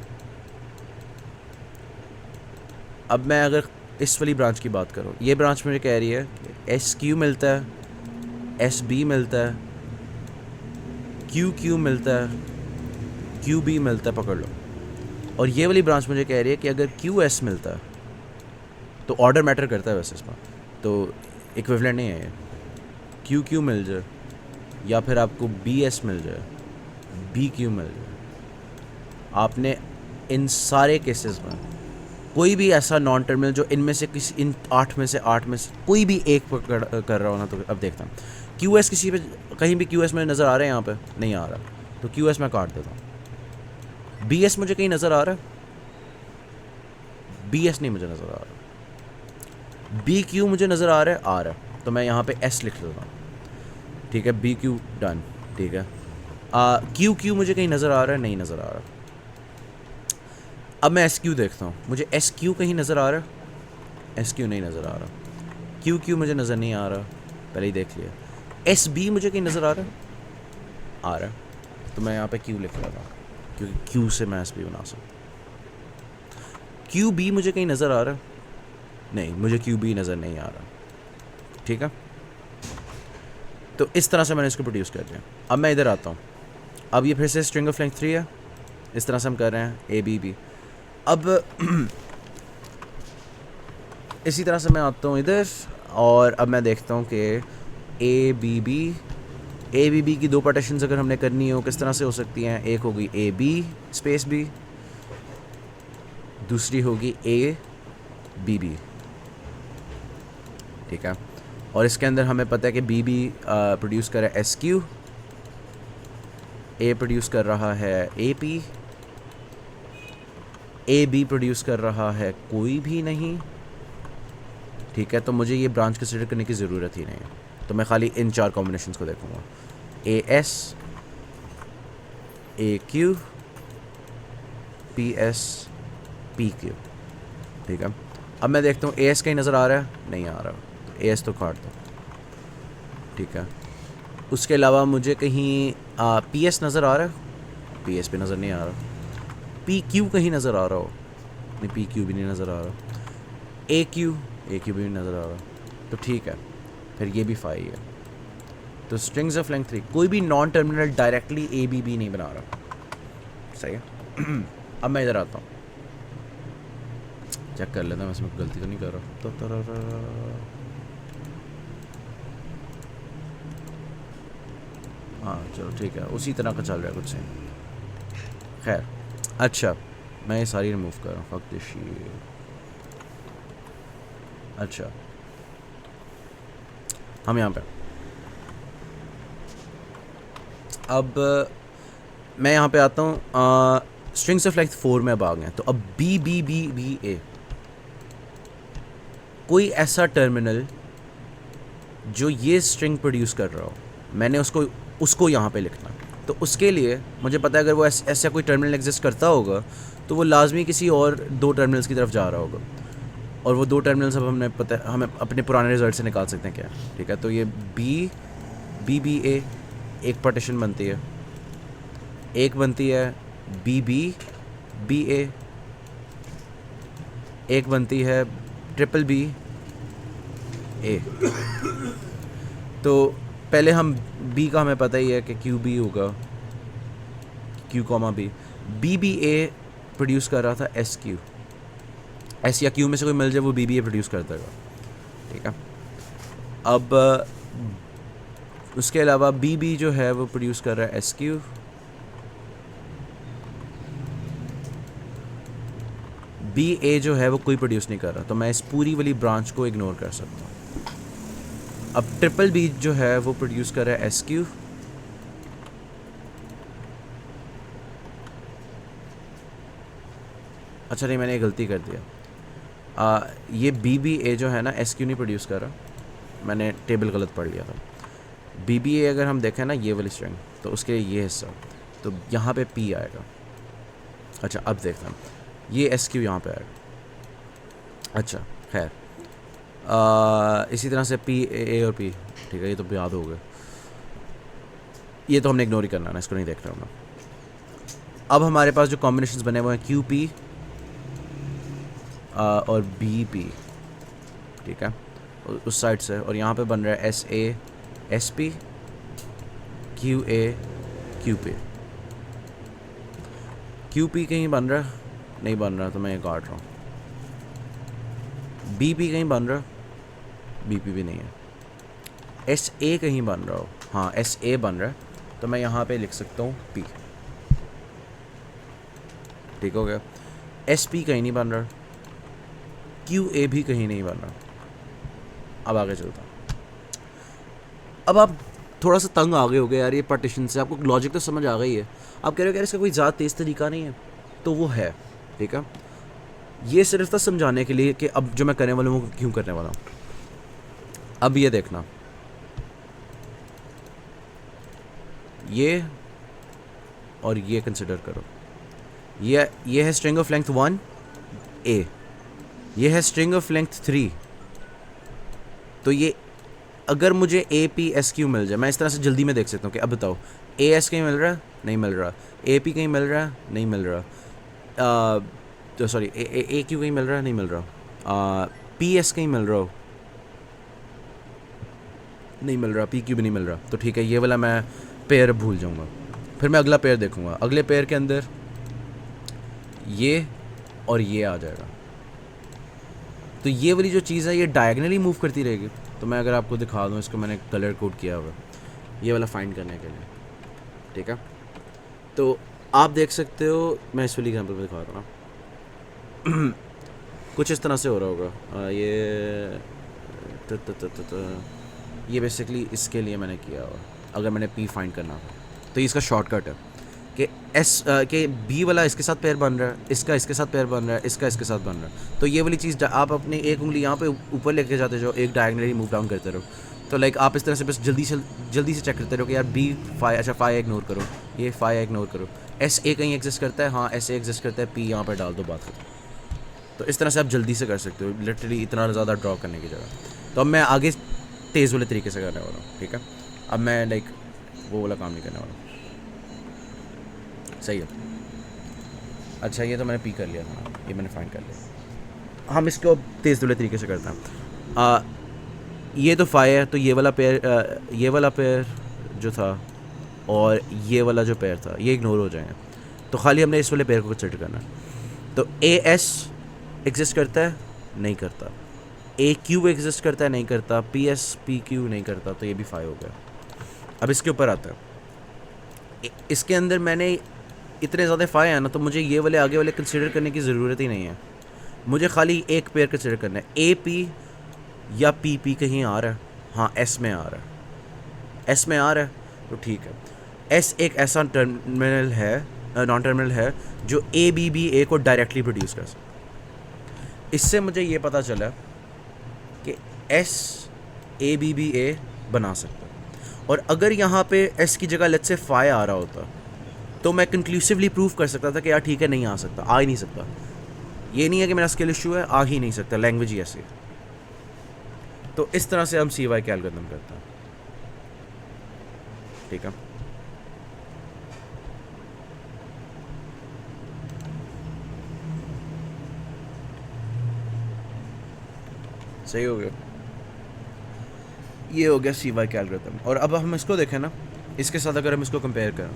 अब मैं अगर इस वाली ब्रांच की बात करूँ, ये ब्रांच मुझे कह रही है कि एस क्यू मिलता है, एस बी मिलता है, क्यू क्यू मिलता है, क्यू बी मिलता है, पकड़ लो। और ये वाली ब्रांच मुझे कह रही है कि अगर क्यू एस मिलता है तो ऑर्डर मैटर करता है वैसे इसमें, तो इक्विवेलेंट नहीं है ये। क्यू क्यू मिल जाए या फिर आपको बी एस मिल जाए, बी क्यू मिल जाए, आपने इन सारे केसेस में कोई भी ऐसा नॉन टर्मिनल जो इनमें से किसी इन 8 में से कोई भी एक पकड़ कर रहा हो ना, तो अब देखता हूँ क्यू एस किसी पे कहीं भी क्यू एस मुझे नज़र आ रहा है, यहाँ पे नहीं आ रहा, तो क्यू एस मैं काट देता हूँ। बी एस मुझे कहीं नज़र आ रहा है, बी एस नहीं मुझे नज़र आ रहा, बी क्यू मुझे नज़र आ रहा है, तो मैं यहाँ पे एस लिख देता हूँ। ठीक है, बी क्यू डन। ठीक है, क्यू क्यू मुझे कहीं नज़र आ रहा है, नहीं नज़र आ रहा। अब मैं एस क्यू देखता हूँ, मुझे एस क्यू कहीं नज़र आ रहा है, एस क्यू नहीं नज़र आ रहा, क्यू क्यू मुझे नज़र नहीं आ रहा, पहले ही देख लिया। एस बी मुझे कहीं नज़र आ रहा है, तो मैं यहाँ पे क्यू लिख रहा था क्योंकि क्यू से मैं एस बी बना सकता। क्यू बी मुझे कहीं नज़र आ रहा है, नहीं मुझे क्यू बी नज़र नहीं आ रहा। ठीक है, तो इस तरह से मैंने इसको प्रोड्यूस कर दिया। अब मैं इधर आता हूँ, अब ये फिर से स्ट्रिंग ऑफ लेंथ 3 है, इस तरह से हम कर रहे हैं ए बी बी। अब इसी तरह से मैं आता हूँ इधर, और अब मैं देखता हूँ कि ए बी बी की 2 पार्टीशंस अगर हमने करनी हो किस तरह से हो सकती हैं। एक होगी ए बी स्पेस बी, दूसरी होगी ए बी बी। ठीक है, और इसके अंदर हमें पता है कि बी बी प्रोड्यूस कर रहा है एस क्यू, ए प्रोड्यूस कर रहा है A P, A B produce कर रहा है कोई भी नहीं। ठीक है, तो मुझे ये ब्रांच कंसिडर करने की ज़रूरत ही नहीं है, तो मैं खाली इन 4 कॉम्बिनेशंस को देखूंगा, A S, A Q, P S, P Q. ठीक है, अब मैं देखता हूँ ए एस कहीं नज़र आ रहा है, नहीं आ रहा, तो ए एस तो काट दो। ठीक है, उसके अलावा मुझे कहीं पी एस नज़र आ रहा है, पी एस पे नज़र नहीं आ रहा। पी क्यू कहीं नज़र आ रहा हो, नहीं पी क्यू भी नहीं नज़र आ रहा। ए क्यू भी नहीं नज़र आ रहा, तो ठीक है, फिर ये भी 5 है। तो स्ट्रिंग्स ऑफ लेंथ 3 कोई भी non terminal directly A B B नहीं बना रहा। सही है। अब मैं इधर आता हूँ, चेक कर लेता हूँ इसमें गलती तो नहीं कर रहा। हाँ चलो ठीक है, उसी तरह का चल रहा है कुछ सही। खैर, अच्छा मैं ये सारी रिमूव कर रहा हूँ, फक दिस शिट। अच्छा, हम यहाँ पे अब मैं यहाँ पे आता हूँ, स्ट्रिंग्स ऑफ लेंथ 4 में अब आ गए। तो अब बी बी बी बी ए, कोई ऐसा टर्मिनल जो ये स्ट्रिंग प्रोड्यूस कर रहा हो, मैंने उसको यहाँ पे लिखना। तो उसके लिए मुझे पता है अगर वो ऐसा कोई टर्मिनल एग्जिस्ट करता होगा तो वो लाजमी किसी और 2 टर्मिनल्स की तरफ जा रहा होगा, और वो 2 टर्मिनल्स अब हमने पता है, हमें अपने पुराने रिजल्ट से निकाल सकते हैं क्या। ठीक है, तो ये बी बी ए एक पार्टीशन बनती है, एक बनती है बी बी ए, एक बनती है ट्रिपल बी ए। तो पहले हम बी का हमें पता ही है कि क्यू बी होगा, क्यू कॉमा बी। बी ए प्रोड्यूस कर रहा था एस क्यू, एस या क्यू में से कोई मिल जाए वो बी ए प्रोड्यूस कर देगा। ठीक है, अब उसके अलावा बी जो है वो प्रोड्यूस कर रहा है एस क्यू, बी ए जो है वो कोई प्रोड्यूस नहीं कर रहा, तो मैं इस पूरी वाली ब्रांच को इग्नोर कर सकता हूँ। अब ट्रिपल बी जो है वो प्रोड्यूस कर रहा है एस क्यू, अच्छा नहीं मैंने गलती कर दिया, ये बी ए जो है ना एस क्यू नहीं प्रोड्यूस कर रहा, मैंने टेबल गलत पढ़ लिया था। बी ए अगर हम देखें ना ये वाली स्ट्रिंग, तो उसके ये हिस्सा, तो यहाँ पे पी आएगा। अच्छा अब देखते हैं, ये एस क्यू यहाँ पे है। अच्छा खैर, इसी तरह से पी ए और पी, ठीक है, ये तो याद हो गया, ये तो हमने इग्नोर ही करना है, इसको नहीं देख रहा हूँ मैं। अब हमारे पास जो कॉम्बिनेशंस बने हुए हैं क्यू पी और बी पी, ठीक है, उस साइड से, और यहाँ पे बन रहा है S A S P Q A Q P. Q P कहीं बन रहा है, नहीं बन रहा, तो मैं ये काट रहा हूँ। बी पी कहीं बन रहा, बी पी भी नहीं है। एस ए कहीं बन रहा हो, हाँ एस ए बन रहा है, तो मैं यहाँ पे लिख सकता हूँ पी, ठीक हो गया। एस पी कहीं नहीं बन रहा, क्यू ए भी कहीं नहीं बन रहा। अब आगे चलता हूँ। अब आप थोड़ा सा तंग आ गए हो गए यार ये पार्टीशन से, आपको लॉजिक तो समझ आ गई है, आप कह रहे हो यार इसका कोई ज़्यादा तेज़ तरीका नहीं है, तो वो है, ठीक है। ये सिर्फ था समझाने के लिए कि अब जो मैं करने वाला हूँ वो क्यों करने वाला हूँ। अब ये देखना, ये और ये कंसिडर करो, ये है स्ट्रिंग ऑफ लेंथ 1 ए, ये है स्ट्रिंग ऑफ लेंथ 3, तो ये अगर मुझे ए पी एस क्यू मिल जाए, मैं इस तरह से जल्दी में देख सकता हूँ कि अब बताओ ए एस कहीं मिल रहा है, नहीं मिल रहा, ए पी कहीं मिल रहा है, नहीं मिल रहा, तो सॉरी ए क्यू कहीं मिल रहा है, नहीं मिल रहा, पी एस कहीं मिल रहा हो, नहीं मिल रहा, पी क्यू भी नहीं मिल रहा, तो ठीक है, ये वाला मैं पेयर भूल जाऊँगा, फिर मैं अगला पेयर देखूँगा, अगले पेयर के अंदर ये और ये आ जाएगा, तो ये वाली जो चीज़ है ये डायगनली मूव करती रहेगी। तो मैं अगर आपको दिखा दूँ, इसको मैंने कलर कोड किया हुआ ये वाला फाइंड करने के लिए, ठीक है, तो आप देख सकते हो, मैं इस वाली एग्जाम्पल में दिखा रहा हूँ ना, कुछ इस तरह से हो रहा होगा, ये बेसिकली इसके लिए मैंने किया हुआ, अगर मैंने पी फाइंड करना हो तो ये इसका शॉर्टकट है कि एस के बी वाला इसके साथ पेयर बन रहा है, इसका इसके साथ पेयर बन रहा है, इसका इसके साथ बन रहा है, तो ये वाली चीज़ आप अपनी एक उंगली यहाँ पे ऊपर लेके जाते जाओ, एक डायगनली मूव डाउन करते रहो, तो लाइक आप इस तरह से बस जल्दी से चेक करते रहो कि यार बी फाई, अच्छा फाई इग्नोर करो, ये फाई इग्नोर करो, एस ए कहीं एग्जिस्ट करता है, हाँ एस ए एग्जिस्ट करता है, पी यहाँ पर डाल दो, बात खत्म। तो इस तरह से आप जल्दी से कर सकते हो, लिटरली इतना ज़्यादा ड्रॉ करने की जगह। तो अब मैं आगे तेज़ वाले तरीके से करने वाला हूँ, ठीक है, अब मैं लाइक वो वाला काम नहीं करने वाला, सही है। अच्छा ये तो मैंने पी कर लिया था, ये मैंने फाइंड कर लिया, हम इसको तेज़ वाले तरीके से करते हैं। ये तो फाई है, तो ये वाला पेयर जो था और ये वाला जो पेयर था ये इग्नोर हो जाएंगे, तो खाली हमने इस वाले पेयर को कंसिडर करना है। तो ए एस एग्जिस्ट करता है, नहीं करता, ए क्यू एग्जिस्ट करता है, नहीं करता, पी एस पी क्यू नहीं करता, तो ये भी फाई हो गया। अब इसके ऊपर आता है, इसके अंदर मैंने इतने ज़्यादा फाई है ना, तो मुझे ये वाले आगे वाले कंसिडर करने की ज़रूरत ही नहीं है, मुझे खाली एक पेयर कंसिडर करना है, ए पी या पी पी कहीं आ रहा है, हाँ एस में आ रहा है, एस में आ रहा है, तो ठीक है। एस एक ऐसा टर्मिनल है, नॉन टर्मिनल है, जो ए बी बी ए को डायरेक्टली प्रोड्यूस कर सकता। इससे मुझे ये पता चला कि एस ए बी बी ए बना सकता है, और अगर यहाँ पे एस की जगह लेट्स से फाई आ रहा होता तो मैं कंक्लूसिवली प्रूव कर सकता था कि यार ठीक है, नहीं आ सकता, आ ही नहीं सकता, ये नहीं है कि मेरा स्किल इशू है, आ ही नहीं सकता, लैंग्वेज ही ऐसी। तो इस तरह से हम सी वाई के एल्गोरिथम करते हैं, ठीक है। सही हो गया, ये हो गया सी वाई के एल्गोरिथम। और अब हम इसको देखें ना, इसके साथ अगर हम इसको कंपेयर करें,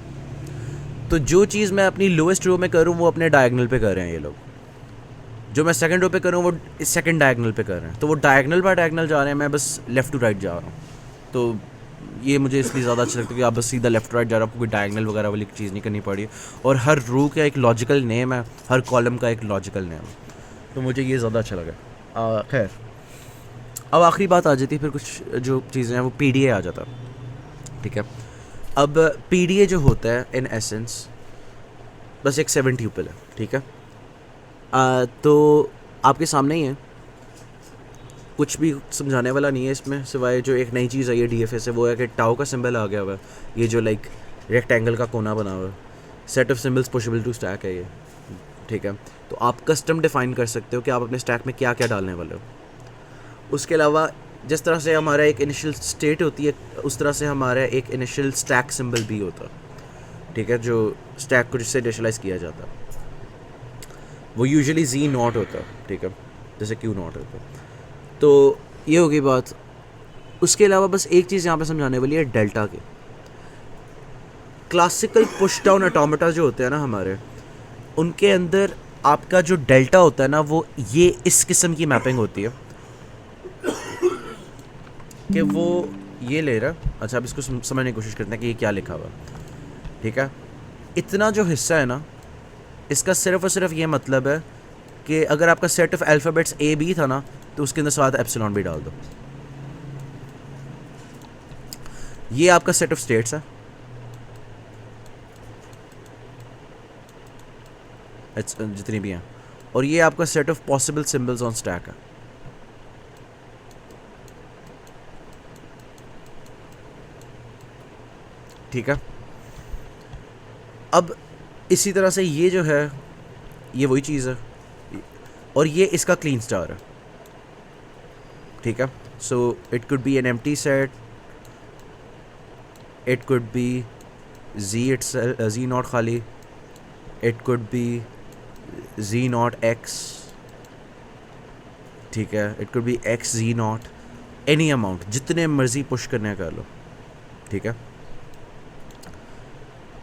तो जो चीज़ मैं अपनी लोएस्ट रो में करूँ वो अपने डायगोनल पे कर रहे हैं ये लोग, जो मैं सेकंड रो पे करूँ वो सेकंड डायगोनल पे कर रहे हैं, तो वो डायगोनल बाय डायगोनल जा रहे हैं, मैं बस लेफ़्ट टू राइट जा रहा हूँ। तो ये मुझे इसलिए ज़्यादा अच्छा लगता है कि आप बस सीधा लेफ़्ट राइट जा रहे हो, आपको कोई डायगोनल वगैरह वाली चीज़ नहीं करनी पड़ी, और हर रो का एक लॉजिकल नेम है, हर कॉलम का एक लॉजिकल नेम है, तो मुझे ये ज़्यादा अच्छा लगा। खैर अब आखिरी बात आ जाती है, फिर कुछ जो चीज़ें हैं वो पी डी ए आ जाता, ठीक है। अब पी डी ए जो होता है इन एसेंस बस एक 7 ट्यूपल है, ठीक है। तो आपके सामने ही है, कुछ भी समझाने वाला नहीं है इसमें, सिवाय जो एक नई चीज़ आई है DFA से, वो है कि टाउ का सिंबल आ गया हुआ है, ये जो लाइक रेक्टेंगल का कोना बना हुआ है, set of symbols pushable to stack है, ये ठीक है। तो आप कस्टम डिफाइन कर सकते हो कि आप अपने स्टैक में क्या क्या डालने वाले हो। उसके अलावा जिस तरह से हमारा एक इनिशियल स्टेट होती है, उस तरह से हमारा एक इनिशियल स्टैक सिंबल भी होता है, ठीक है, जो स्टैक को जिससे इनिशियलाइज किया जाता है। वो यूजुअली जी नॉट होता है, ठीक है, जैसे क्यू नॉट होता है। तो ये होगी बात। उसके अलावा बस एक चीज़ यहाँ पे समझाने वाली है डेल्टा की। क्लासिकल पुश डाउन ऑटोमेटा जो होते हैं ना हमारे, उनके अंदर आपका जो डेल्टा होता है ना, वो ये इस किस्म की मैपिंग होती है कि वो ये ले रहा। अच्छा, अब इसको समझने की कोशिश करते हैं कि ये क्या लिखा हुआ है, ठीक है। इतना जो हिस्सा है ना, इसका सिर्फ और सिर्फ ये मतलब है कि अगर आपका set of alphabets A B था ना, तो उसके अंदर साथ एप्सिलॉन भी डाल दो। ये आपका सेट ऑफ स्टेट्स है, जितनी भी हैं, और ये आपका set of possible symbols on stack है। ठीक है। अब इसी तरह से ये जो है, ये वही चीज़ है, और ये इसका क्लीन स्टार है, ठीक है। So it could be an empty set, it could be Z naught खाली, it could be Z naught x, ठीक है, it could be x Z naught, any amount, जितने मर्जी पुश करने कर लो, ठीक है।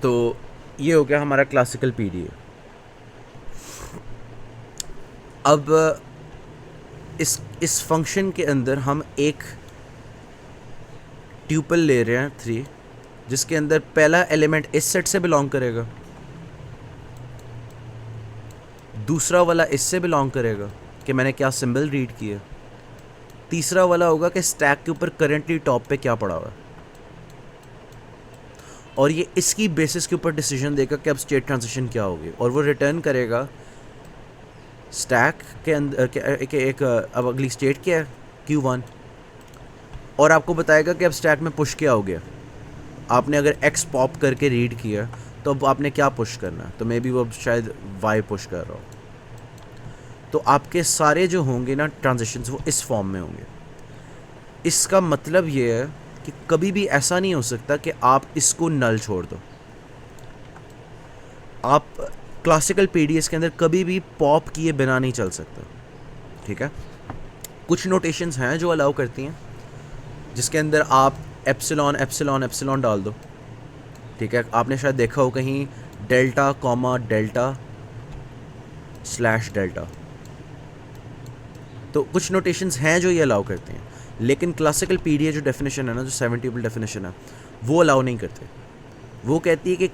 तो ये हो गया हमारा क्लासिकल पीडीए। अब इस फंक्शन के अंदर हम एक ट्यूपल ले रहे हैं 3, जिसके अंदर पहला एलिमेंट इस सेट से बिलोंग करेगा, दूसरा वाला इससे बिलोंग करेगा कि मैंने क्या सिंबल रीड किया, तीसरा वाला होगा कि स्टैक के ऊपर करेंटली टॉप पे क्या पड़ा हुआ है, और ये इसकी बेसिस के ऊपर डिसीजन देगा कि अब स्टेट ट्रांजिशन क्या होगी, और वो रिटर्न करेगा स्टैक के अंदर के एक अब अगली स्टेट क्या है, Q1, और आपको बताएगा कि अब स्टैक में पुश क्या हो गया। आपने अगर X पॉप करके रीड किया तो अब आपने क्या पुश करना है, तो मे बी वो अब शायद Y पुश कर रहा हो। तो आपके सारे जो होंगे ना ट्रांजिशंस, वो इस फॉर्म में होंगे। इसका मतलब ये है कि कभी भी ऐसा नहीं हो सकता कि आप इसको नल छोड़ दो। आप क्लासिकल पीडीएस के अंदर कभी भी पॉप किए बिना नहीं चल सकता, ठीक है। कुछ नोटेशंस हैं जो अलाउ करती हैं, जिसके अंदर आप एप्सिलॉन एप्सिलॉन एप्सिलॉन डाल दो, ठीक है। आपने शायद देखा हो कहीं delta comma delta slash delta. तो कुछ नोटेशंस हैं जो ये अलाउ करते हैं, लेकिन क्लासिकल पीडीए जो डेफिनेशन है ना, जो 7 ट्यूपल डेफिनेशन है, वो अलाउ नहीं करते। वो कहती है कि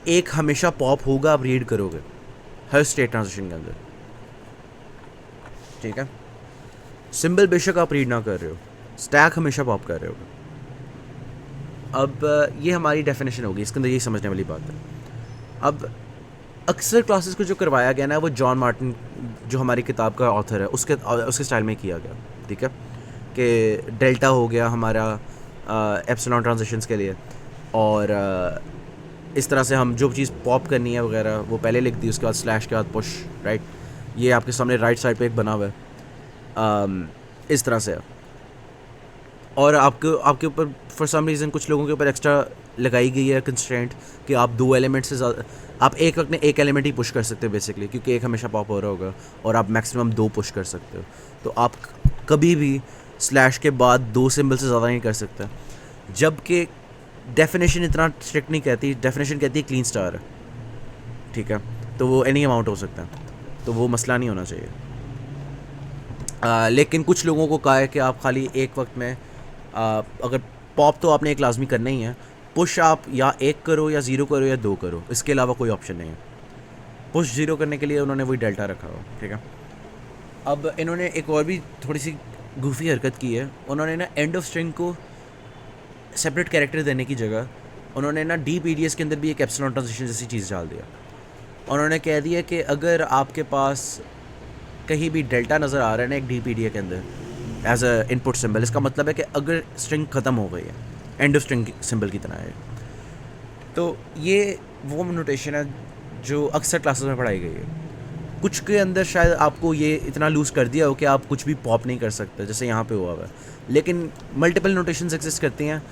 एक हमेशा पॉप होगा, आप रीड करोगे हर स्टेट ट्रांजिशन के अंदर, ठीक है। सिंबल बेशक आप रीड ना कर रहे हो, स्टैक हमेशा पॉप कर रहे हो। अब ये हमारी डेफिनेशन होगी, इसके अंदर यही समझने वाली बात है। अब अक्सर क्लासेस को जो करवाया गया ना, वो जॉन मार्टिन जो हमारी किताब का ऑथर है, उसके स्टाइल में किया गया, ठीक है, कि डेल्टा हो गया हमारा एप्सिलॉन ट्रांजिशंस के लिए, और इस तरह से हम जो चीज़ पॉप करनी है वगैरह वो पहले लिख दी, उसके बाद स्लैश के बाद पुश, राइट। ये आपके सामने राइट साइड पे एक बना हुआ है, इस तरह से। और आपके ऊपर फॉर सम रीज़न कुछ लोगों के ऊपर एक्स्ट्रा लगाई गई है कंस्ट्रेंट कि आप 2 एलिमेंट से ज़्यादा, आप एक वक्त में एक एलिमेंट ही पुश कर सकते हो बेसिकली, क्योंकि एक हमेशा पॉप हो रहा होगा, और आप मैक्सिमम 2 पुश कर सकते हो। तो आप कभी भी स्लैश के बाद 2 सिंबल से ज़्यादा नहीं कर सकते, जबकि डेफिनेशन इतना स्ट्रिक्ट नहीं कहती। डेफिनेशन कहती है क्लीन स्टार है, ठीक है, तो वो एनी अमाउंट हो सकता है, तो वो मसला नहीं होना चाहिए। लेकिन कुछ लोगों को कहा है कि आप खाली एक वक्त में अगर पॉप तो आपने एक लाजमी करना ही है, पुश आप या 1 करो या 0 करो या 2 करो, इसके अलावा कोई ऑप्शन नहीं है। पुश 0 करने के लिए उन्होंने वही डेल्टा रखा हो, ठीक है। अब इन्होंने एक और भी थोड़ी सी गूफी हरकत की है। उन्होंने ना एंड ऑफ स्ट्रिंग को सेपरेट कैरेक्टर देने की जगह उन्होंने ना DPDS के अंदर भी एक एप्सिलॉन ट्रांजिशन जैसी चीज़ डाल दिया। उन्होंने कह दिया कि अगर आपके पास कहीं भी डेल्टा नज़र आ रहा है ना एक DPDA के अंदर एज अ इनपुट सिंबल, इसका मतलब है कि अगर स्ट्रिंग ख़त्म हो गई है, एंड ऑफ स्ट्रिंग सिंबल की तरह है। तो ये वो नोटेशन है जो अक्सर क्लासेस में पढ़ाई गई है। कुछ के अंदर शायद आपको ये इतना लूज़ कर दिया हो कि आप कुछ भी पॉप नहीं कर सकते, जैसे यहाँ पे हुआ हुआ है, लेकिन मल्टीपल नोटेशंस एग्जिस्ट करती हैं।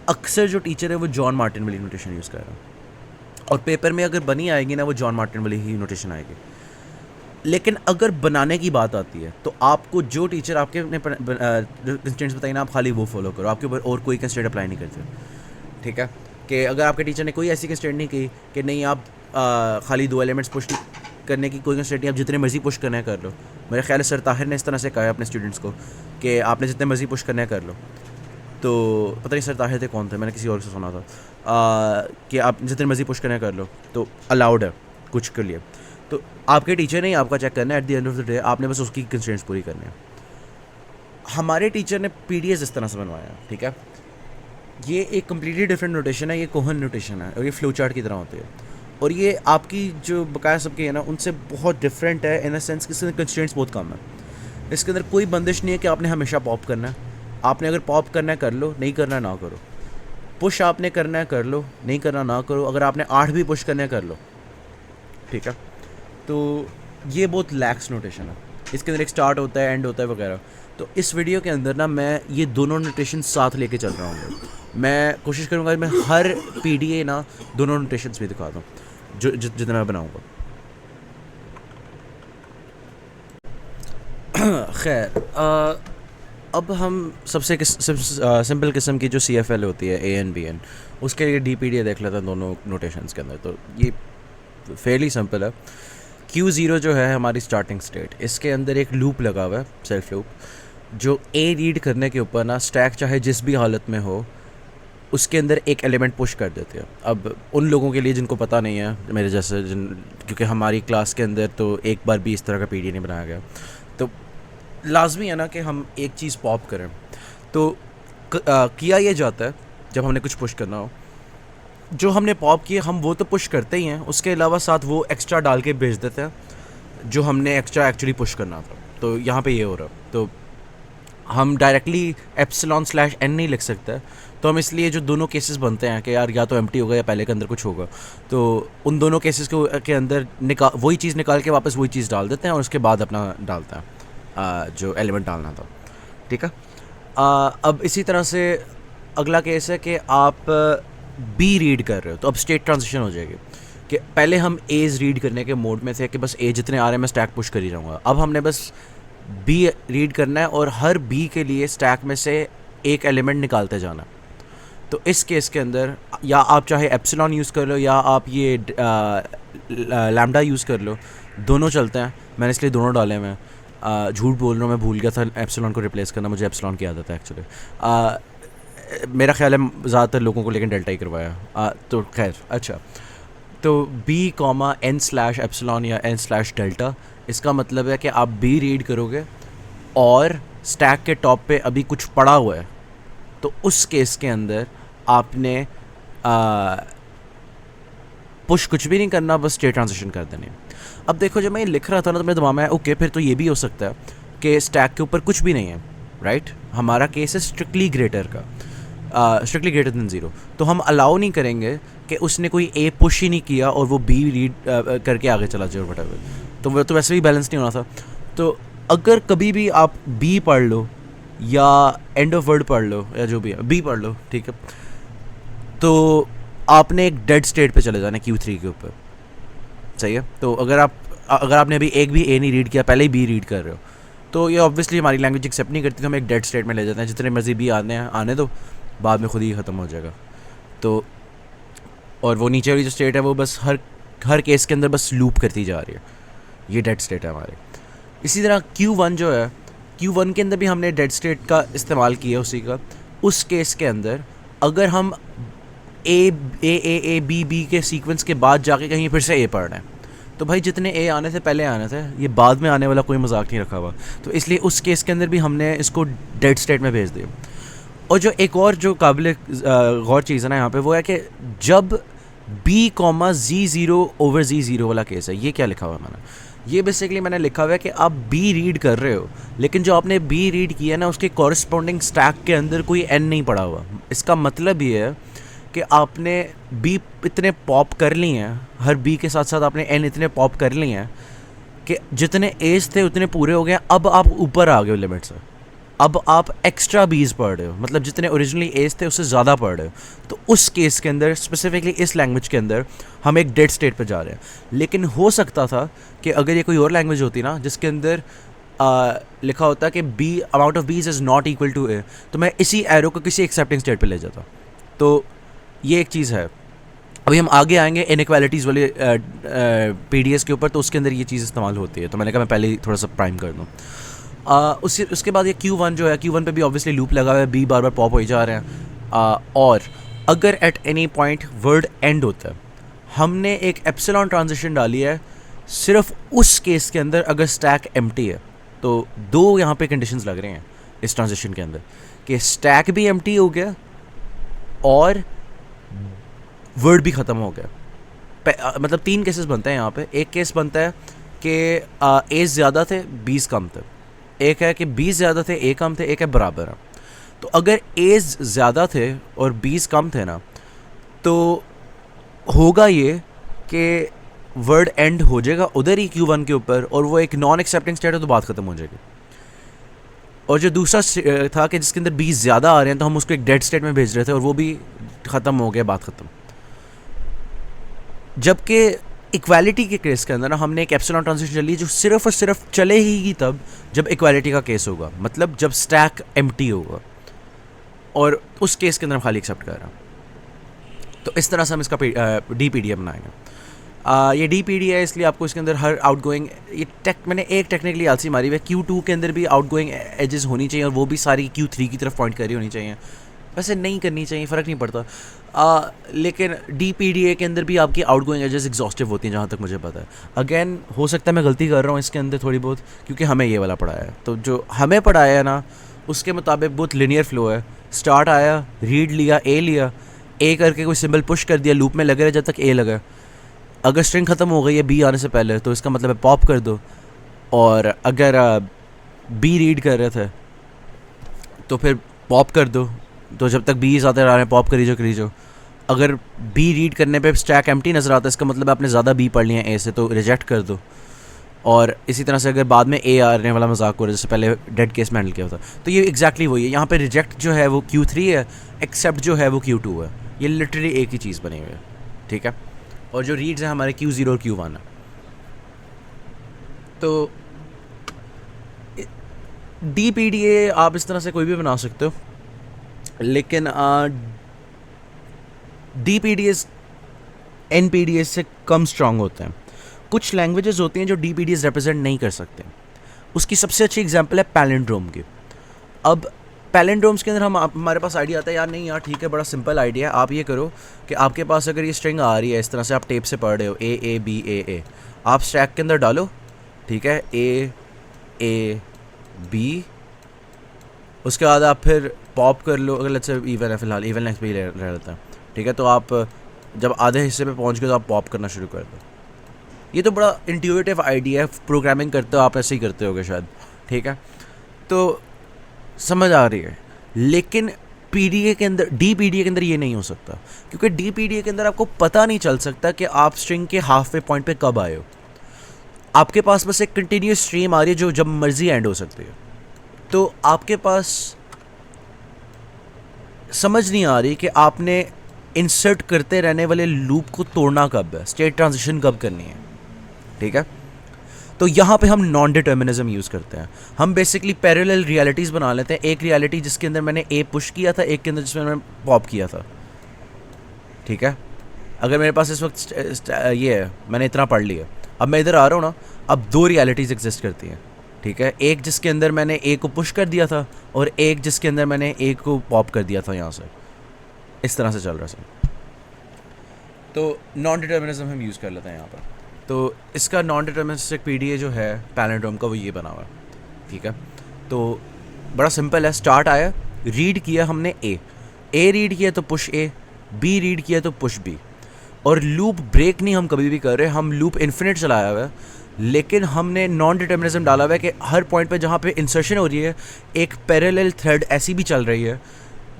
अक्सर जो टीचर है वो जॉन मार्टिन वाली नोटेशन यूज़ कर रहा है, और पेपर में अगर बनी आएगी ना वो जॉन मार्टिन वाली ही नोटेशन आएगी। लेकिन अगर बनाने की बात आती है तो आपको जो टीचर आपके अपने कंस्ट्रेंट्स बताइए ना, आप खाली वो फॉलो करो, आपके ऊपर और कोई कंस्ट्रेंट अप्लाई नहीं करते, ठीक है। कि अगर आपके टीचर ने कोई ऐसी कंस्ट्रेंट नहीं की कि नहीं आप खाली 2 एलिमेंट्स पुश करने की कोई कंस्ट्रेंट नहीं, आप जितने मर्जी पुश करना है कर लो। मेरे ख्याल है सर ताहिर ने इस तरह से कहा है अपने स्टूडेंट्स को कि आपने जितने मर्जी पुश करना है कर लो। तो पता नहीं सर ताहिर थे कौन थे, मैंने किसी और से सुना था कि आप जितने मर्जी पुश करना है कर लो, तो अलाउड है कुछ के लिए। तो आपके टीचर ने आपका चेक करना है, at the end of the day आपने बस उसकी कंस्ट्रेंट्स पूरी करनी है। हमारे टीचर ने पीडीएस इस तरह से बनवाया, ठीक है। ये एक कम्प्लीटली डिफरेंट नोटेशन है, ये कोहन नोटेशन है और ये फ्लो चार्ट की तरह होती है, और ये आपकी जो बकाया सबकी है ना उनसे बहुत डिफरेंट है इन द सेंस कि इसके कंस्ट्रेंट्स बहुत कम है। इसके अंदर कोई बंदिश नहीं है कि आपने हमेशा पॉप करना है, आपने अगर पॉप करना है कर लो, नहीं करना ना करो। पुश आपने करना है कर लो, नहीं करना ना करो। अगर आपने 8 भी पुश करना है कर लो, ठीक है। तो ये बहुत लैक्स नोटेशन है, इसके अंदर एक स्टार्ट होता है, एंड होता है वगैरह। तो इस वीडियो के अंदर ना मैं ये दोनों नोटेशन साथ लेके चल रहा हूँ। मैं कोशिश करूँगा मैं हर पीडीए ना दोनों नोटेशंस भी दिखा दूँ जो जितना मैं बनाऊँगा। खैर अब हम सबसे सिंपल किस्म की जो CFL होती है AN BN, उसके लिए DPDA देख लेते हैं दोनों नोटेशंस के अंदर। तो ये फेयरली सिंपल है। Q0 जो है हमारी स्टार्टिंग स्टेट, इसके अंदर एक लूप लगा हुआ है, सेल्फ लूप, जो A रीड करने के ऊपर ना स्टैक चाहे जिस भी हालत में हो उसके अंदर एक एलिमेंट पुश कर देते हैं। अब उन लोगों के लिए जिनको पता नहीं है मेरे जैसे, क्योंकि हमारी क्लास के अंदर तो एक बार भी इस तरह का पीडीए नहीं बनाया गया, तो लाजमी है ना कि हम एक चीज़ पॉप करें। तो किया ये जाता है जब हमने कुछ पुश करना हो, जो हमने पॉप किए हम वो तो पुश करते ही हैं, उसके अलावा साथ वो एक्स्ट्रा डाल के भेज देते हैं जो हमने एक्स्ट्रा एक्चुअली पुश करना था। तो यहाँ पे ये हो रहा है, तो हम डायरेक्टली एप्सिलॉन/n नहीं लिख सकते, तो हम इसलिए जो दोनों केसेस बनते हैं कि यार या तो एम्प्टी होगा या पहले के अंदर कुछ होगा, तो उन दोनों केसेस के अंदर वही चीज़ निकाल के वापस वही चीज़ डाल देते हैं और उसके बाद अपना डालते हैं जो एलिमेंट डालना था, ठीक है। अब इसी तरह से अगला केस है कि आप बी रीड कर रहे हो, तो अब स्टेट ट्रांजिशन हो जाएगी कि पहले हम एज रीड करने के मोड में थे कि बस ए जितने आ रहे हैं मैं स्टैक पुश कर ही रहूँगा। अब हमने बस बी रीड करना है और हर बी के लिए स्टैक में से एक एलिमेंट निकालते जाना। तो इस केस के अंदर या आप चाहे एप्सिलॉन यूज़ कर लो या आप ये लैम्डा यूज़ कर लो, दोनों चलते हैं। मैंने इसलिए दोनों डाले हुए हैं। झूठ बोल रहा हूँ, मैं भूल गया था एप्सिलॉन को रिप्लेस करना, मुझे एप्सिलॉन की आदत है एक्चुअली। मेरा ख्याल है ज़्यादातर लोगों को लेकिन डेल्टा ही करवाया। तो खैर अच्छा, तो B,N/एप्सिलॉन या N/डेल्टा, इसका मतलब है कि आप बी रीड करोगे और स्टैक के टॉप पे अभी कुछ पड़ा हुआ है, तो उस केस के अंदर आपने पुश कुछ भी नहीं करना, बस स्टेट ट्रांजिशन कर देनी। अब देखो जब मैं ये लिख रहा था ना तो मेरे दिमाग में आया ओके फिर तो ये भी हो सकता है कि स्टैक के ऊपर कुछ भी नहीं है, राइट। हमारा केस है स्ट्रिक्टली ग्रेटर का, स्ट्रिक्टली ग्रेटर देन 0, तो हम अलाउ नहीं करेंगे कि उसने कोई ए पुश ही नहीं किया और वो बी रीड करके आगे चला जाए वटएवर, तो वो तो वैसे भी बैलेंस नहीं होना था। तो अगर कभी भी आप बी पढ़ लो या एंड ऑफ वर्ड पढ़ लो या जो भी है बी पढ़ लो, ठीक है, तो आपने एक डेड स्टेट पे चले जाना Q3 के ऊपर, सही है। तो अगर आपने अभी एक भी ए नहीं रीड किया, पहले ही बी रीड कर रहे हो, तो ये ऑब्वियसली हमारी लैंग्वेज एक्सेप्ट नहीं करती, तो हम एक डेड स्टेट में ले जाते हैं। जितने मर्जी बी आने दो, बाद में खुद ही ख़त्म हो जाएगा। तो और वो नीचे वाली जो स्टेट है वो बस हर केस के अंदर बस लूप करती जा रही है, ये डेड स्टेट है हमारे। इसी तरह Q1 जो है, Q1 के अंदर भी हमने डेड स्टेट का इस्तेमाल किया उसी का। उस केस के अंदर अगर हम ए बी के सीक्वेंस के बाद जाके कहीं फिर से ए पढ़ना है, तो भाई जितने ए आने थे पहले आने थे, ये बाद में आने वाला कोई मजाक नहीं रखा हुआ। तो इसलिए उस केस के अंदर भी हमने इसको डेड स्टेट में भेज दिया। और जो एक और जो काबिल गौर चीज़ है ना यहाँ पे, वो है कि जब B,Z0/Z0 वाला केस है, ये क्या लिखा हुआ है मैंने, ये बेसिकली मैंने लिखा हुआ है कि आप बी रीड कर रहे हो, लेकिन जो आपने बी रीड किया ना उसके कॉरस्पॉन्डिंग स्टैक के अंदर कोई एन नहीं पड़ा हुआ। इसका मतलब ये है कि आपने बी इतने पॉप कर ली हैं, हर बी के साथ साथ आपने एन इतने पॉप कर ली हैं कि जितने एज थे उतने पूरे हो गए, अब आप ऊपर आ गए हो लिमिट से, अब आप एक्स्ट्रा बीज पढ़ रहे हो, मतलब जितने ओरिजिनली एज थे उससे ज़्यादा पढ़ रहे हो। तो उस केस के अंदर स्पेसिफिकली इस लैंग्वेज के अंदर हम एक डेड स्टेट पे जा रहे हैं। लेकिन हो सकता था कि अगर ये कोई और लैंग्वेज होती ना जिसके अंदर लिखा होता कि बी अमाउंट ऑफ बीज इज़ नॉट इक्वल टू ए, तो मैं इसी एरो को किसी एक्सेप्टिंग स्टेट पे ले जाता। तो ये एक चीज़ है। अभी हम आगे आएंगे इनइक्वालिटीज़ वाले पीडीएस के ऊपर, तो उसके अंदर ये चीज़ इस्तेमाल होती है। तो मैंने कहा मैं पहले ही थोड़ा सा प्राइम कर दूँ। उसके बाद ये Q1 जो है, Q1 पे भी ऑब्वियसली लूप लगा हुआ है, बी बार बार पॉप हो जा रहे हैं। और अगर at any point word and होता है, हमने एक एप्सिलॉन ट्रांजिशन डाली है सिर्फ उस केस के अंदर अगर स्टैक एम्प्टी है। तो दो यहाँ पे कंडीशंस लग रहे हैं इस ट्रांजिशन के अंदर कि स्टैक भी एम्प्टी हो गया और वर्ड भी ख़त्म हो गया। मतलब 3 केसेस बनते हैं यहाँ पे। एक केस बनता है कि एज ज़्यादा थे, 20 कम थे। एक है कि 20 ज़्यादा थे, ए कम थे। एक है बराबर है। तो अगर एज ज़्यादा थे और 20 कम थे ना, तो होगा ये कि वर्ड एंड हो जाएगा उधर ही Q1 के ऊपर, और वो एक नॉन एक्सेप्टिंग स्टेट है तो बात ख़त्म हो जाएगी। और जो दूसरा था कि जिसके अंदर 20 ज़्यादा आ रहे हैं, तो हम उसको एक डेड स्टेट में भेज रहे थे और वो भी ख़त्म हो गया, बात ख़त्म। जबकि इक्वालिटी के केस के अंदर ना हमने एक एप्सिलॉन ट्रांजिशन चली जो सिर्फ और सिर्फ चले ही तब जब इक्वालिटी का केस होगा, मतलब जब स्टैक एम्प्टी होगा, और उस केस के अंदर हम खाली एक्सेप्ट कर रहे हैं। तो इस तरह से हम इसका DPDA बनाएंगे। ये DPDA है इसलिए आपको इसके अंदर हर आउट गोइंग मैंने एक टेक्निकली आलसी मारी हुई है। Q2 के अंदर भी आउट गोइंग एजेस होनी चाहिए और वो भी सारी Q3 की तरफ पॉइंट कर रही होनी चाहिए। वैसे नहीं करनी चाहिए, फ़र्क नहीं पड़ता। लेकिन DPDA के अंदर भी आपकी आउट गोइंग एजेस एग्जॉस्टिव होती हैं जहाँ तक मुझे पता है। अगेन हो सकता है मैं गलती कर रहा हूँ इसके अंदर थोड़ी बहुत, क्योंकि हमें ये वाला पढ़ाया है। तो जो हमें पढ़ाया है ना उसके मुताबिक बहुत लिनियर फ्लो है। स्टार्ट आया, रीड लिया, ए करके कोई सिंबल पुश कर दिया, लूप में लगे रहे जब तक ए लगा। अगर स्ट्रिंग ख़त्म हो गई है बी आने से पहले, तो इसका मतलब है पॉप कर दो। और अगर बी रीड कर रहे थे तो फिर पॉप कर दो। तो जब तक बी आते रह रहे हैं पॉप करी जो। अगर बी रीड करने पे स्टैक एम्प्टी नज़र आता है, इसका मतलब आपने ज़्यादा बी पढ़ लिया है ए से, तो रिजेक्ट कर दो। और इसी तरह से अगर बाद में ए आने वाला मजाक हो रहा है, जैसे पहले डेड केस में हैंडल किया था, तो ये एग्जैक्टली वही है। यहाँ पे रिजेक्ट जो है वो Q3 है, एक्सेप्ट जो है वो Q2 है। ये लिटरली एक ही चीज़ बनी हुई है, ठीक है। और जो रीड्स हैं हमारे Q0 और Q1 है। तो DPDA आप इस तरह से कोई भी बना सकते हो, लेकिन DPDAs NPDAs से कम स्ट्रॉन्ग होते हैं। कुछ लैंग्वेजेस होती हैं जो DPDAs रिप्रेजेंट नहीं कर सकते। उसकी सबसे अच्छी एग्जांपल है पैलिंड्रोम की। अब पैलिंड्रोम्स के अंदर हमारे पास आइडिया आता है यार, नहीं यार ठीक है, बड़ा सिंपल आइडिया है। आप ये करो कि आपके पास अगर ये स्ट्रिंग आ रही है इस तरह से, आप टेप से पढ़ रहे हो A B A, आप स्टैक के अंदर डालो, ठीक है, A B। उसके बाद आप फिर पॉप कर लो। अगर लेट्स से इवन है, फिलहाल इवन लेंथ पे ही रह लेता है, ठीक है। तो आप जब आधे हिस्से पे पहुंच गए तो आप पॉप करना शुरू कर दो। ये तो बड़ा इंट्यूटिव आइडिया है, प्रोग्रामिंग करते हो आप ऐसे ही करते होगे शायद, ठीक है। तो समझ आ रही है। लेकिन DPDA के अंदर ये नहीं हो सकता, क्योंकि DPDA के अंदर आपको पता नहीं चल सकता कि आप स्ट्रिंग के हाफ वे पॉइंट पे कब आए हो। आपके पास बस एक कंटिन्यूस स्ट्रीम आ रही है जो जब मर्जी एंड हो सकती है। तो आपके पास समझ नहीं आ रही कि आपने इंसर्ट करते रहने वाले लूप को तोड़ना कब है, स्टेट ट्रांजिशन कब करनी है, ठीक है। तो यहाँ पे हम नॉन डिटर्मिनिज्म यूज़ करते हैं। हम बेसिकली पैरेलल रियलिटीज़ बना लेते हैं। एक रियलिटी जिसके अंदर मैंने ए पुश किया था, एक के अंदर जिसमें मैंने पॉप किया था, ठीक है। अगर मेरे पास इस वक्त ये है, मैंने इतना पढ़ लिया, अब मैं इधर आ रहा हूँ ना, अब 2 रियलिटीज़ एग्जिस्ट करती हैं, ठीक है। एक जिसके अंदर मैंने ए को पुश कर दिया था, और एक जिसके अंदर मैंने ए को पॉप कर दिया था यहाँ से। इस तरह से चल रहा है। तो नॉन डिटर्मिनिज्म हम यूज़ कर लेते हैं यहाँ पर। तो इसका नॉन डिटर्मिनिस्टिक PDA जो है पैलिंड्रोम का, वो ये बना हुआ है, ठीक है। तो बड़ा सिंपल है। स्टार्ट आया, रीड किया हमने ए रीड किया तो पुश A, B रीड किया तो पुश B। और लूप ब्रेक नहीं हम कभी भी कर रहे, हम लूप इन्फिनिट चलाया हुआ है, लेकिन हमने नॉन डिटर्मिनिज्म डाला हुआ है कि हर पॉइंट पे जहाँ पे इंसर्शन हो रही है, एक पैरेलल थ्रेड ऐसी भी चल रही है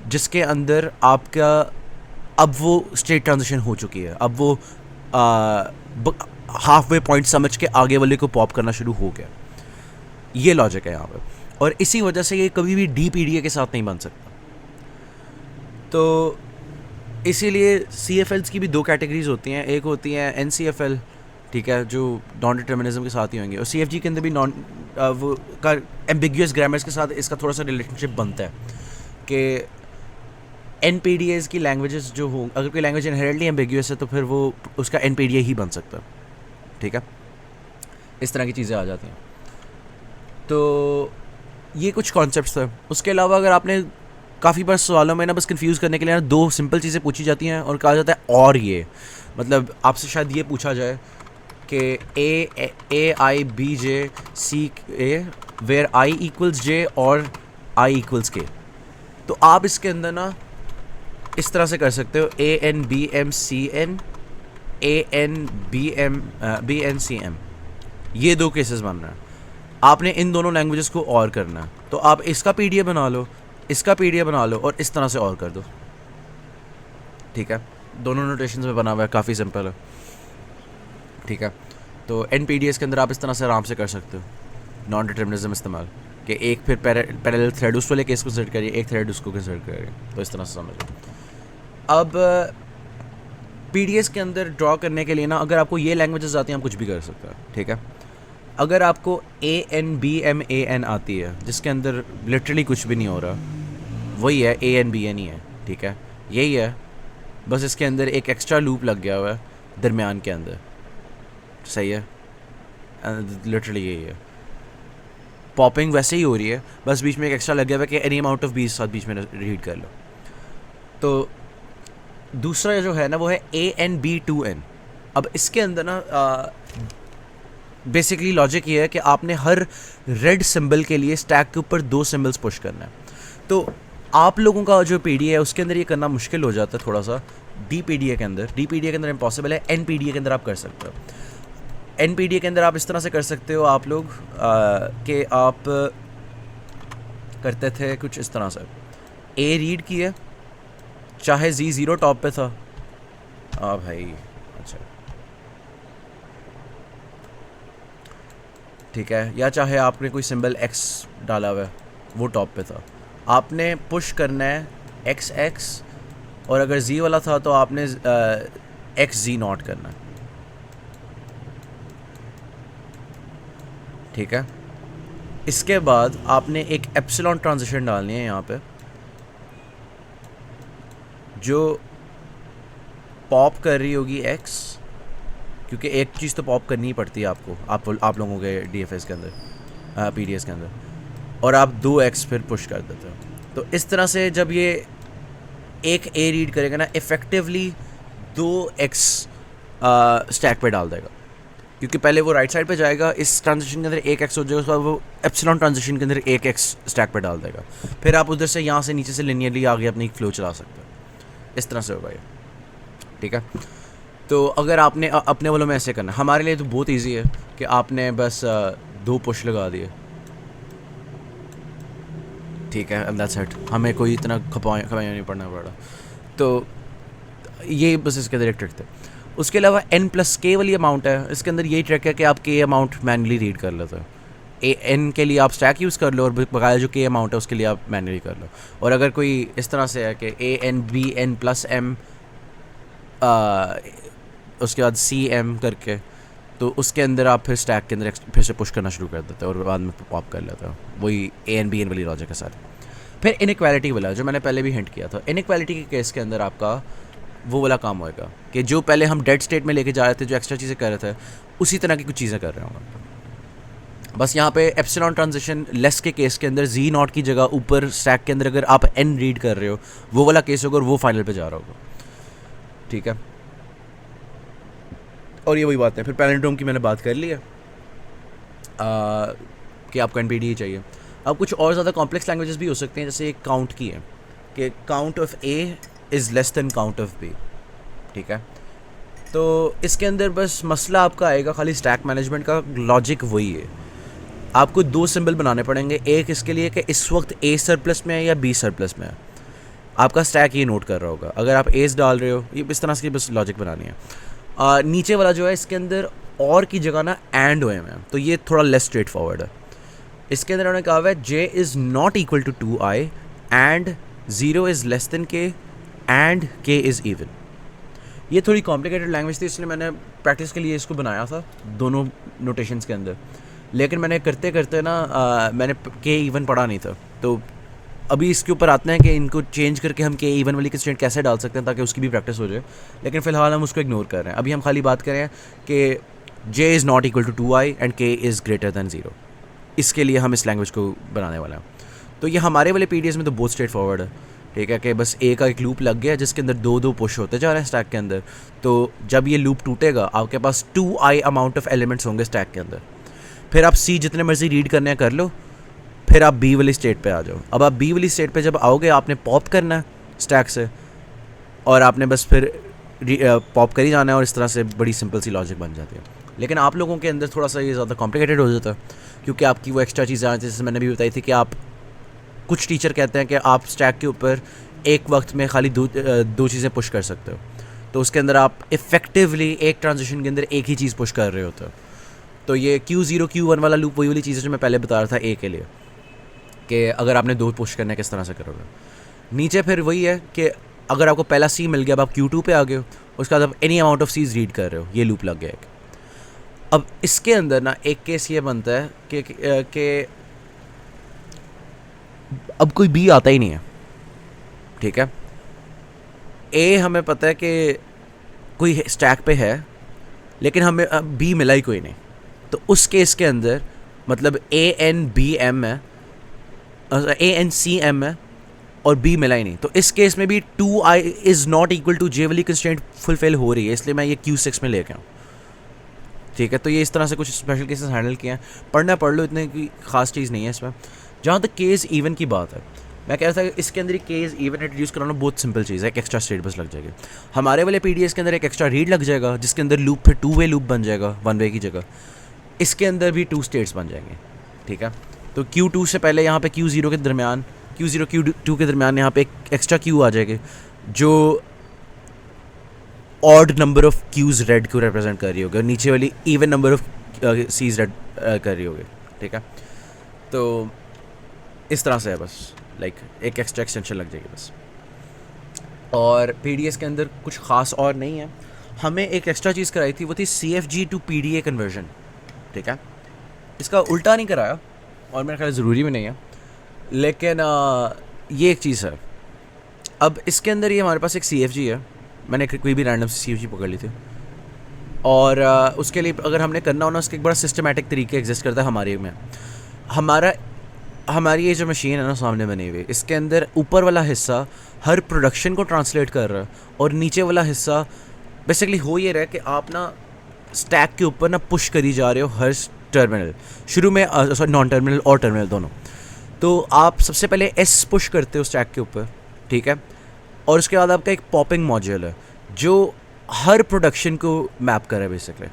जिसके अंदर आपका अब वो स्टेट ट्रांजिशन हो चुकी है। अब वो हाफ वे पॉइंट समझ के आगे वाले को पॉप करना शुरू हो गया। ये लॉजिक है यहाँ पे, और इसी वजह से ये कभी भी डी पी के साथ नहीं बन सकता। तो इसीलिए सी एफ एल्स की भी दो कैटेगरीज होती हैं, एक होती हैं एन सी एफ एल, ठीक है, जो नॉन डिटर्मिनिज्म के साथ ही होंगे, और सी एफ जी के अंदर भी नॉन वो का एम्बिग्यूअस ग्रामर्स के साथ इसका थोड़ा सा रिलेशनशिप बनता है कि एन पी डी एज़ की लैंग्वेजेस जो हों, अगर कोई लैंग्वेज इनहेरेंटली एम्बिग्यूअस है तो फिर वो उसका एन पी डी ए ही बन सकता है, ठीक है। इस तरह की चीज़ें आ जाती हैं। तो ये कुछ कॉन्सेप्ट्स थे। उसके अलावा अगर आपने काफ़ी बार सवालों में ना बस कंफ्यूज करने के लिए ना दो सिंपल चीज़ें पूछी जाती हैं और कहा जाता है और ये, मतलब आपसे शायद ये पूछा जाए कि a i b j c a where i equals j और आई इक्वल्स के, तो आप इसके अंदर ना इस तरह से कर सकते हो a n b m c n, a n b n c m, ये दो केसेस बनना है। आपने इन दोनों लैंग्वेजेस को और करना है, तो आप इसका पीडीएफ बना लो, इसका पीडीएफ बना लो और इस तरह से और कर दो, ठीक है। दोनों नोटेशंस में बना हुआ है, काफ़ी सिंपल है, ठीक है। तो एन पी डी एस के अंदर आप इस तरह से आराम से कर सकते हो नॉन डिटर्मिनिज्म इस्तेमाल, कि एक फिर पैरेलल थ्रेड उस वाले केस को कंसिडर करिए, एक थ्रेड उसको कंसिडर करिए, तो इस तरह से समझो। अब पी डी एस के अंदर ड्रॉ करने के लिए ना अगर आपको ये लैंग्वेजेस आती हैं आप कुछ भी कर सकते हैं, ठीक है। अगर आपको a n b m a n आती है जिसके अंदर लिटरली कुछ भी नहीं हो रहा, वही है ए एन बी एन ही है, ठीक है, यही है, बस इसके अंदर एक एक्स्ट्रा लूप लग गया हुआ है दरमियान के अंदर, सही है, लिटरली यही है। पॉपिंग वैसे ही हो रही है, बस बीच में एक एक्स्ट्रा लग गया हुआ है कि एनी अमाउंट ऑफ बीस साथ बीच में रीड कर लो। तो दूसरा जो है ना वो है a n B to N. अब इसके अंदर ना बेसिकली लॉजिक ये है कि आपने हर रेड सिंबल के लिए स्टैक के ऊपर दो सिंबल्स पुश करना है। तो आप लोगों का जो पीडीए है उसके अंदर ये करना मुश्किल हो जाता है थोड़ा सा, डी पीडीए के अंदर इम्पॉसिबल है, एन पीडीए के अंदर आप कर सकते हो। एन पीडीए के अंदर आप इस तरह से कर सकते हो आप लोग कि आप करते थे कुछ इस तरह से, ए रीड किए, चाहे जी ज़ीरो टॉप पे था, भाई अच्छा ठीक है, या चाहे आपने कोई सिंबल एक्स डाला हुआ है वो टॉप पे था, आपने पुश करना है एक्स एक्स, और अगर जी वाला था तो आपने एक्स जी नॉट करना है, ठीक है। इसके बाद आपने एक एप्सिलॉन ट्रांजिशन डालनी है यहाँ पे, जो पॉप कर रही होगी एक्स, क्योंकि एक चीज़ तो पॉप करनी ही पड़ती है आपको, आप लोगों के डीएफएस के अंदर, पीडीएस के अंदर, और आप दो एक्स फिर पुश कर देते हो। तो इस तरह से जब ये एक ए रीड करेगा ना, इफ़ेक्टिवली दो एक्स स्टैक पे डाल देगा, क्योंकि पहले वो राइट साइड पे जाएगा, इस ट्रांजिशन के अंदर एक एक्स हो जाएगा, उसके बाद वो एप्सिलॉन ट्रांजिशन के अंदर एक एक्स स्टैक पे डाल देगा, फिर आप उधर से यहाँ से नीचे से लिनियरली आगे अपनी फ्लो चला सकते हो, इस तरह से होगा ये, ठीक है। तो अगर आपने अपने वालों में ऐसे करना, हमारे लिए तो बहुत इजी है कि आपने बस दो पुश लगा दिए, ठीक है, एंड दैट्स इट, हमें कोई इतना खपाया नहीं पड़ना पड़ा। तो ये बस इसके अंदर एक ट्रिक थे। उसके अलावा एन प्लस के वाली अमाउंट है, इसके अंदर यही ट्रिक है कि आप के अमाउंट मैनुअली रीड कर लेते हो, एन के लिए आप स्टैक यूज़ कर लो और बकाया जो के अमाउंट है उसके लिए आप मैनुअली कर लो। और अगर कोई इस तरह से है कि a n b n plus m उसके बाद सी एम करके, तो उसके अंदर आप फिर स्टैक के अंदर फिर से पुश करना शुरू कर देते हो और बाद में पॉप कर लेते हो, वही ए एन बी एन वाली लॉजिक के साथ। फिर इनइक्वालिटी वाला जो मैंने पहले भी हिंट किया था, इनइक्वालिटी के केस के अंदर आपका वो वाला काम होएगा कि जो पहले हम डेड स्टेट में लेके जा रहे थे, जो एक्स्ट्रा चीज़ें कर रहे थे, उसी तरह की कुछ चीज़ें कर रहे होंगे। बस यहाँ पे एप्सिलॉन ट्रांजिशन लेस के केस के अंदर जी नॉट की जगह ऊपर स्टैक के अंदर अगर आप एन रीड कर रहे हो, वो वाला केस होगा और वो फाइनल पे जा रहा होगा, ठीक है। और ये वही बात है, फिर पैलिंड्रोम की मैंने बात कर ली है कि आपको एनपीडी ही चाहिए। अब कुछ और ज़्यादा कॉम्प्लेक्स लैंग्वेजेस भी हो सकते हैं, जैसे एक काउंट की है कि count of A is less than count of B, ठीक है। तो इसके अंदर बस मसला आपका आएगा खाली स्टैक मैनेजमेंट का, लॉजिक वही है, आपको दो सिंबल बनाने पड़ेंगे, एक इसके लिए कि इस वक्त ए सरप्लस में है या बी सरप्लस में है, आपका स्टैक ये नोट कर रहा होगा। अगर आप एस डाल रहे हो, ये इस तरह से बस लॉजिक बनानी है। नीचे वाला जो है इसके अंदर और की जगह ना एंड हुए हैं, तो ये थोड़ा लेस स्ट्रेट फॉरवर्ड है। इसके अंदर उन्होंने कहा हुआ है j is not equal to 2i and 0 is less than k and k is even. ये थोड़ी कॉम्प्लिकेटेड लैंग्वेज थी, इसलिए मैंने प्रैक्टिस के लिए इसको बनाया था दोनों नोटेशंस के अंदर, लेकिन मैंने करते करते ना मैंने के इवन पढ़ा नहीं था, तो अभी इसके ऊपर आते हैं कि इनको चेंज करके हम के इवन वाली कंस्ट्रेंट कैसे डाल सकते हैं ताकि उसकी भी प्रैक्टिस हो जाए। लेकिन फ़िलहाल हम उसको इग्नोर कर रहे हैं। अभी हम खाली बात कर रहे हैं कि j is not equal to 2i and k is greater than 0। इसके लिए हम इस लैंग्वेज को बनाने वाले हैं। तो ये हमारे वाले पीडीएस में तो बहुत स्ट्रेट फॉरवर्ड है, ठीक है, कि बस ए का एक लूप लग गया जिसके अंदर दो पुश होते जा रहे हैं स्टैक के अंदर। तो जब ये लूप टूटेगा आपके पास 2i अमाउंट ऑफ एलिमेंट्स होंगे स्टैक के अंदर। फिर आप सी जितने मर्जी रीड करने हैं कर लो, फिर आप बी वाली स्टेट पे आ जाओ। अब आप बी वाली स्टेट पे जब आओगे आपने पॉप करना है स्टैक से, और आपने बस फिर पॉप कर ही जाना है, और इस तरह से बड़ी सिंपल सी लॉजिक बन जाती है। लेकिन आप लोगों के अंदर थोड़ा सा ये ज़्यादा कॉम्प्लिकेटेड हो जाता है, क्योंकि आपकी वो एक्स्ट्रा चीज़ें आती हैं, जैसे मैंने भी बताई थी कि आप कुछ टीचर कहते हैं कि आप स्टैक के ऊपर एक वक्त में खाली दो चीज़ें पुश कर सकते हो, तो उसके अंदर आप इफ़ेक्टिवली एक ट्रांजिशन के अंदर एक ही चीज़ पुश कर रहे होते हो। तो ये Q0 Q1 वाला लूप वही वाली चीज़ है जो मैं पहले बता रहा था ए के लिए, कि अगर आपने दो पुश करना है किस तरह से करोगे। नीचे फिर वही है कि अगर आपको पहला सी मिल गया, अब आप Q2 पे आ गए हो, उसके बाद आप any amount of C's read कर रहे हो, ये लूप लग गया एक। अब इसके अंदर ना एक केस ये बनता है कि अब कोई बी आता ही नहीं है, ठीक है। ए हमें पता है कि कोई स्टैक पे है, लेकिन हमें अब बी मिला ही कोई नहीं, तो उस केस के अंदर मतलब ANBM है, ANCM है, और बी मिला ही नहीं, तो इस केस में भी 2i is not equal to j वाली कंस्ट्रेंट फुलफिल हो रही है, इसलिए मैं ये Q6 में लेके आऊँ, ठीक है। तो ये इस तरह से कुछ स्पेशल केसेस हैंडल किए हैं, पढ़ना पढ़ लो, इतनी कोई ख़ास चीज़ नहीं है इसमें। जहाँ तक केस इवन की बात है, मैं कह रहा था कि इसके अंदर केस इवन इंट्रोड्यूस कराना बहुत सिंपल चीज़ है, एक एक्स्ट्रा स्टेट बस लग जाएगी। हमारे वाले पीडीएस के अंदर एक एक्स्ट्रा रीड लग जाएगा, जिसके अंदर लूप फिर 2 वे लूप बन जाएगा 1 वे की जगह। इसके अंदर भी 2 स्टेट्स बन जाएंगे, ठीक है। तो Q2 से पहले यहाँ पे Q0 के दरमियान, Q0 Q2 के दरमियान यहाँ पे एक एक्स्ट्रा Q आ जाएगी जो odd number of Qs red को रिप्रेजेंट कर रही होगी, और नीचे वाली even number of Cs red कर रही होगी, ठीक है। तो इस तरह से है बस, लाइक एक एक्स्ट्रा एक्सटेंशन लग जाएगी बस। और पीडीएस के अंदर कुछ ख़ास और नहीं है। हमें एक एक्स्ट्रा चीज़ कराई थी, वो थी CFG टू PDA कन्वर्जन, ठीक है। इसका उल्टा नहीं कराया, और मेरे ख्याल ज़रूरी भी नहीं है, लेकिन ये एक चीज़ है। अब इसके अंदर ये हमारे पास एक CFG है, मैंने कोई भी रैंडम सी CFG पकड़ ली थी, और उसके लिए अगर हमने करना हो ना, उसके एक बड़ा सिस्टमेटिक तरीके एग्जिस्ट करता है हमारे में। हमारी ये जो मशीन है ना सामने बनी हुई, इसके अंदर ऊपर वाला हिस्सा हर प्रोडक्शन को ट्रांसलेट कर रहा है, और नीचे वाला हिस्सा बेसिकली हो ये रहा है कि आप ना स्टैक के ऊपर ना पुश करी जा रहे हो हर टर्मिनल, शुरू में सॉरी नॉन टर्मिनल और टर्मिनल दोनों। तो आप सबसे पहले S पुश करते हो स्टैक के ऊपर, ठीक है, और उसके बाद आपका एक पॉपिंग मॉड्यूल है जो हर प्रोडक्शन को मैप करे बेसिकली।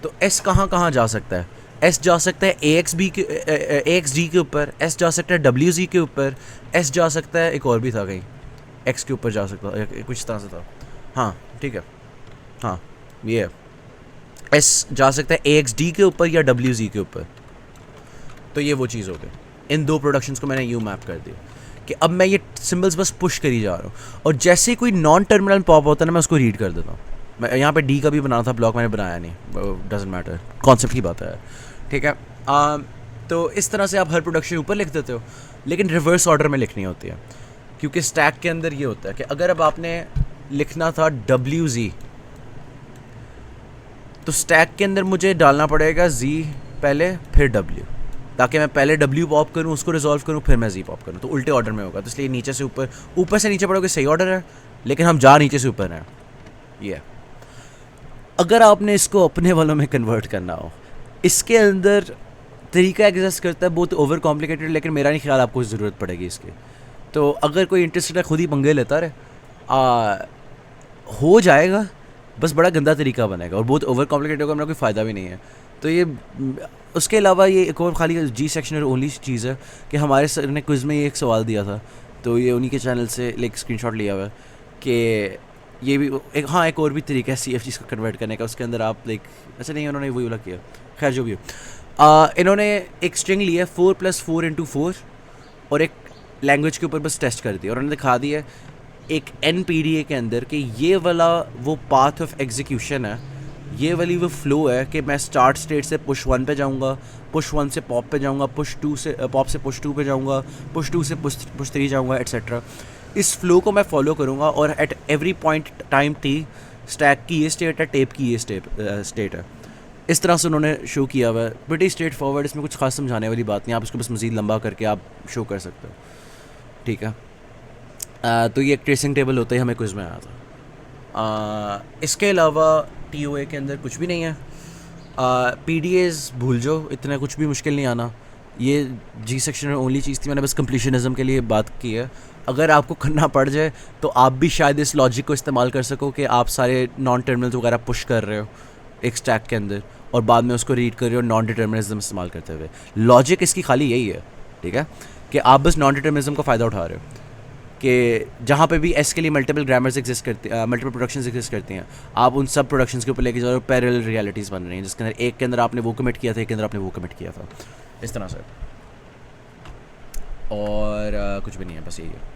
तो S कहाँ कहाँ जा सकता है? S जा सकता है AXD के ऊपर, S जा सकता है WZ के ऊपर, S जा सकता है एक और भी था कहीं X के ऊपर जा सकता है, कुछ तरह से था, हाँ ठीक है, हाँ ये है, S जा सकता है AXD के ऊपर या WZ के ऊपर। तो ये वो चीज़ हो गई, इन दो प्रोडक्शंस को मैंने यू मैप कर दिया कि अब मैं ये सिंबल्स बस पुश करी जा रहा हूँ, और जैसे ही कोई नॉन टर्मिनल पॉप होता है ना, मैं उसको रीड कर देता हूँ। मैं यहाँ पे D का भी बनाना था ब्लॉक, मैंने बनाया नहीं, डजेंट मैटर, कॉन्सेप्ट की बात है, ठीक है। तो इस तरह से आप हर प्रोडक्शन ऊपर लिख देते हो, लेकिन रिवर्स ऑर्डर में लिखनी होती है, क्योंकि स्टैक के अंदर ये होता है कि अगर अब आपने लिखना था WZ, तो स्टैक के अंदर मुझे डालना पड़ेगा Z पहले फिर W, ताकि मैं पहले W पॉप करूँ, उसको रिजॉल्व करूँ, फिर मैं Z पॉप करूँ, तो उल्टे ऑर्डर में होगा। तो इसलिए नीचे से ऊपर, ऊपर से नीचे पड़ोगे सही ऑर्डर है, लेकिन हम जा नीचे से ऊपर हैं, ये। अगर आपने इसको अपने वालों में कन्वर्ट करना हो, इसके अंदर तरीका एग्जिस्ट करता है, बहुत ओवर कॉम्प्लिकेटेड, लेकिन मेरा नहीं ख्याल आपको ज़रूरत पड़ेगी इसकी। तो अगर कोई इंटरेस्टेड है खुद ही पंगे लेता रहे, हो जाएगा, बस बड़ा गंदा तरीका बनेगा और बहुत ओवर कॉम्प्लिकेटेड होगा, मेरा कोई फ़ायदा भी नहीं है। तो ये उसके अलावा ये एक और खाली G सेक्शन ओनली चीज़ है कि हमारे सर ने क्विज़ में ये एक सवाल दिया था, तो ये उन्हीं के चैनल से लाइक स्क्रीनशॉट लिया हुआ है कि ये भी एक, हाँ एक और भी तरीका है CFGs को कन्वर्ट करने का, उसके अंदर आप लाइक, अच्छा नहीं उन्होंने वही वाला किया, खैर जो भी हो। इन्होंने एक स्ट्रिंग लिया 4+4 × 4 और एक लैंग्वेज के ऊपर बस टेस्ट कर दिया और उन्होंने दिखा दिया एक NPDA के अंदर कि ये वाला वो पाथ ऑफ एग्जीक्यूशन है, ये वाली वो फ्लो है कि मैं स्टार्ट स्टेट से पुश 1 पे जाऊंगा, पुश 1 से पॉप पे जाऊंगा, पुश 2 से पॉप से पुश 2 पे जाऊंगा, पुश 2 से पुश 3 जाऊंगा, एट्सेट्रा। इस फ्लो को मैं फॉलो करूंगा और at every point time T stack की ये स्टेट है, टेप की ये स्टेट है। इस तरह से उन्होंने शो किया हुआ है, बड़ी स्ट्रेट फॉरवर्ड, इसमें कुछ खास समझाने वाली बात नहीं, आप इसको बस मज़ीद लंबा करके आप शो कर सकते हो, ठीक है। तो ये एक ट्रेसिंग टेबल होता ही हमें क्विज़ में आया था। इसके अलावा TOA के अंदर कुछ भी नहीं है। PDAs भूल जाओ, इतना कुछ भी मुश्किल नहीं आना। ये G सेक्शन में ओनली चीज़ थी, मैंने बस कंप्लीशनिज्म के लिए बात की है। अगर आपको करना पड़ जाए तो आप भी शायद इस लॉजिक को इस्तेमाल कर सको कि आप सारे नॉन टर्मिनल्स वगैरह पुश कर रहे हो एक स्टैक के अंदर और बाद में उसको रीड कर रहे हो नॉन डिटर्मिनिज्म इस्तेमाल करते हुए। लॉजिक इसकी खाली यही है, ठीक है, कि आप बस नॉन डिटर्मिनिज्म का फ़ायदा उठा रहे हो कि जहाँ पे भी एस के लिए मल्टीपल ग्रामर्स एग्जिस्ट करती मल्टीपल प्रोडक्शंस एग्जिस्ट करती हैं, आप उन सब प्रोडक्शंस के ऊपर लेके जाओ, पैरेलल रियलिटीज़ बन रही हैं जिसके अंदर एक के अंदर आपने वो कमिट किया था, एक के अंदर आपने वो कमिट किया था, इस तरह से। और कुछ भी नहीं है, बस यही है।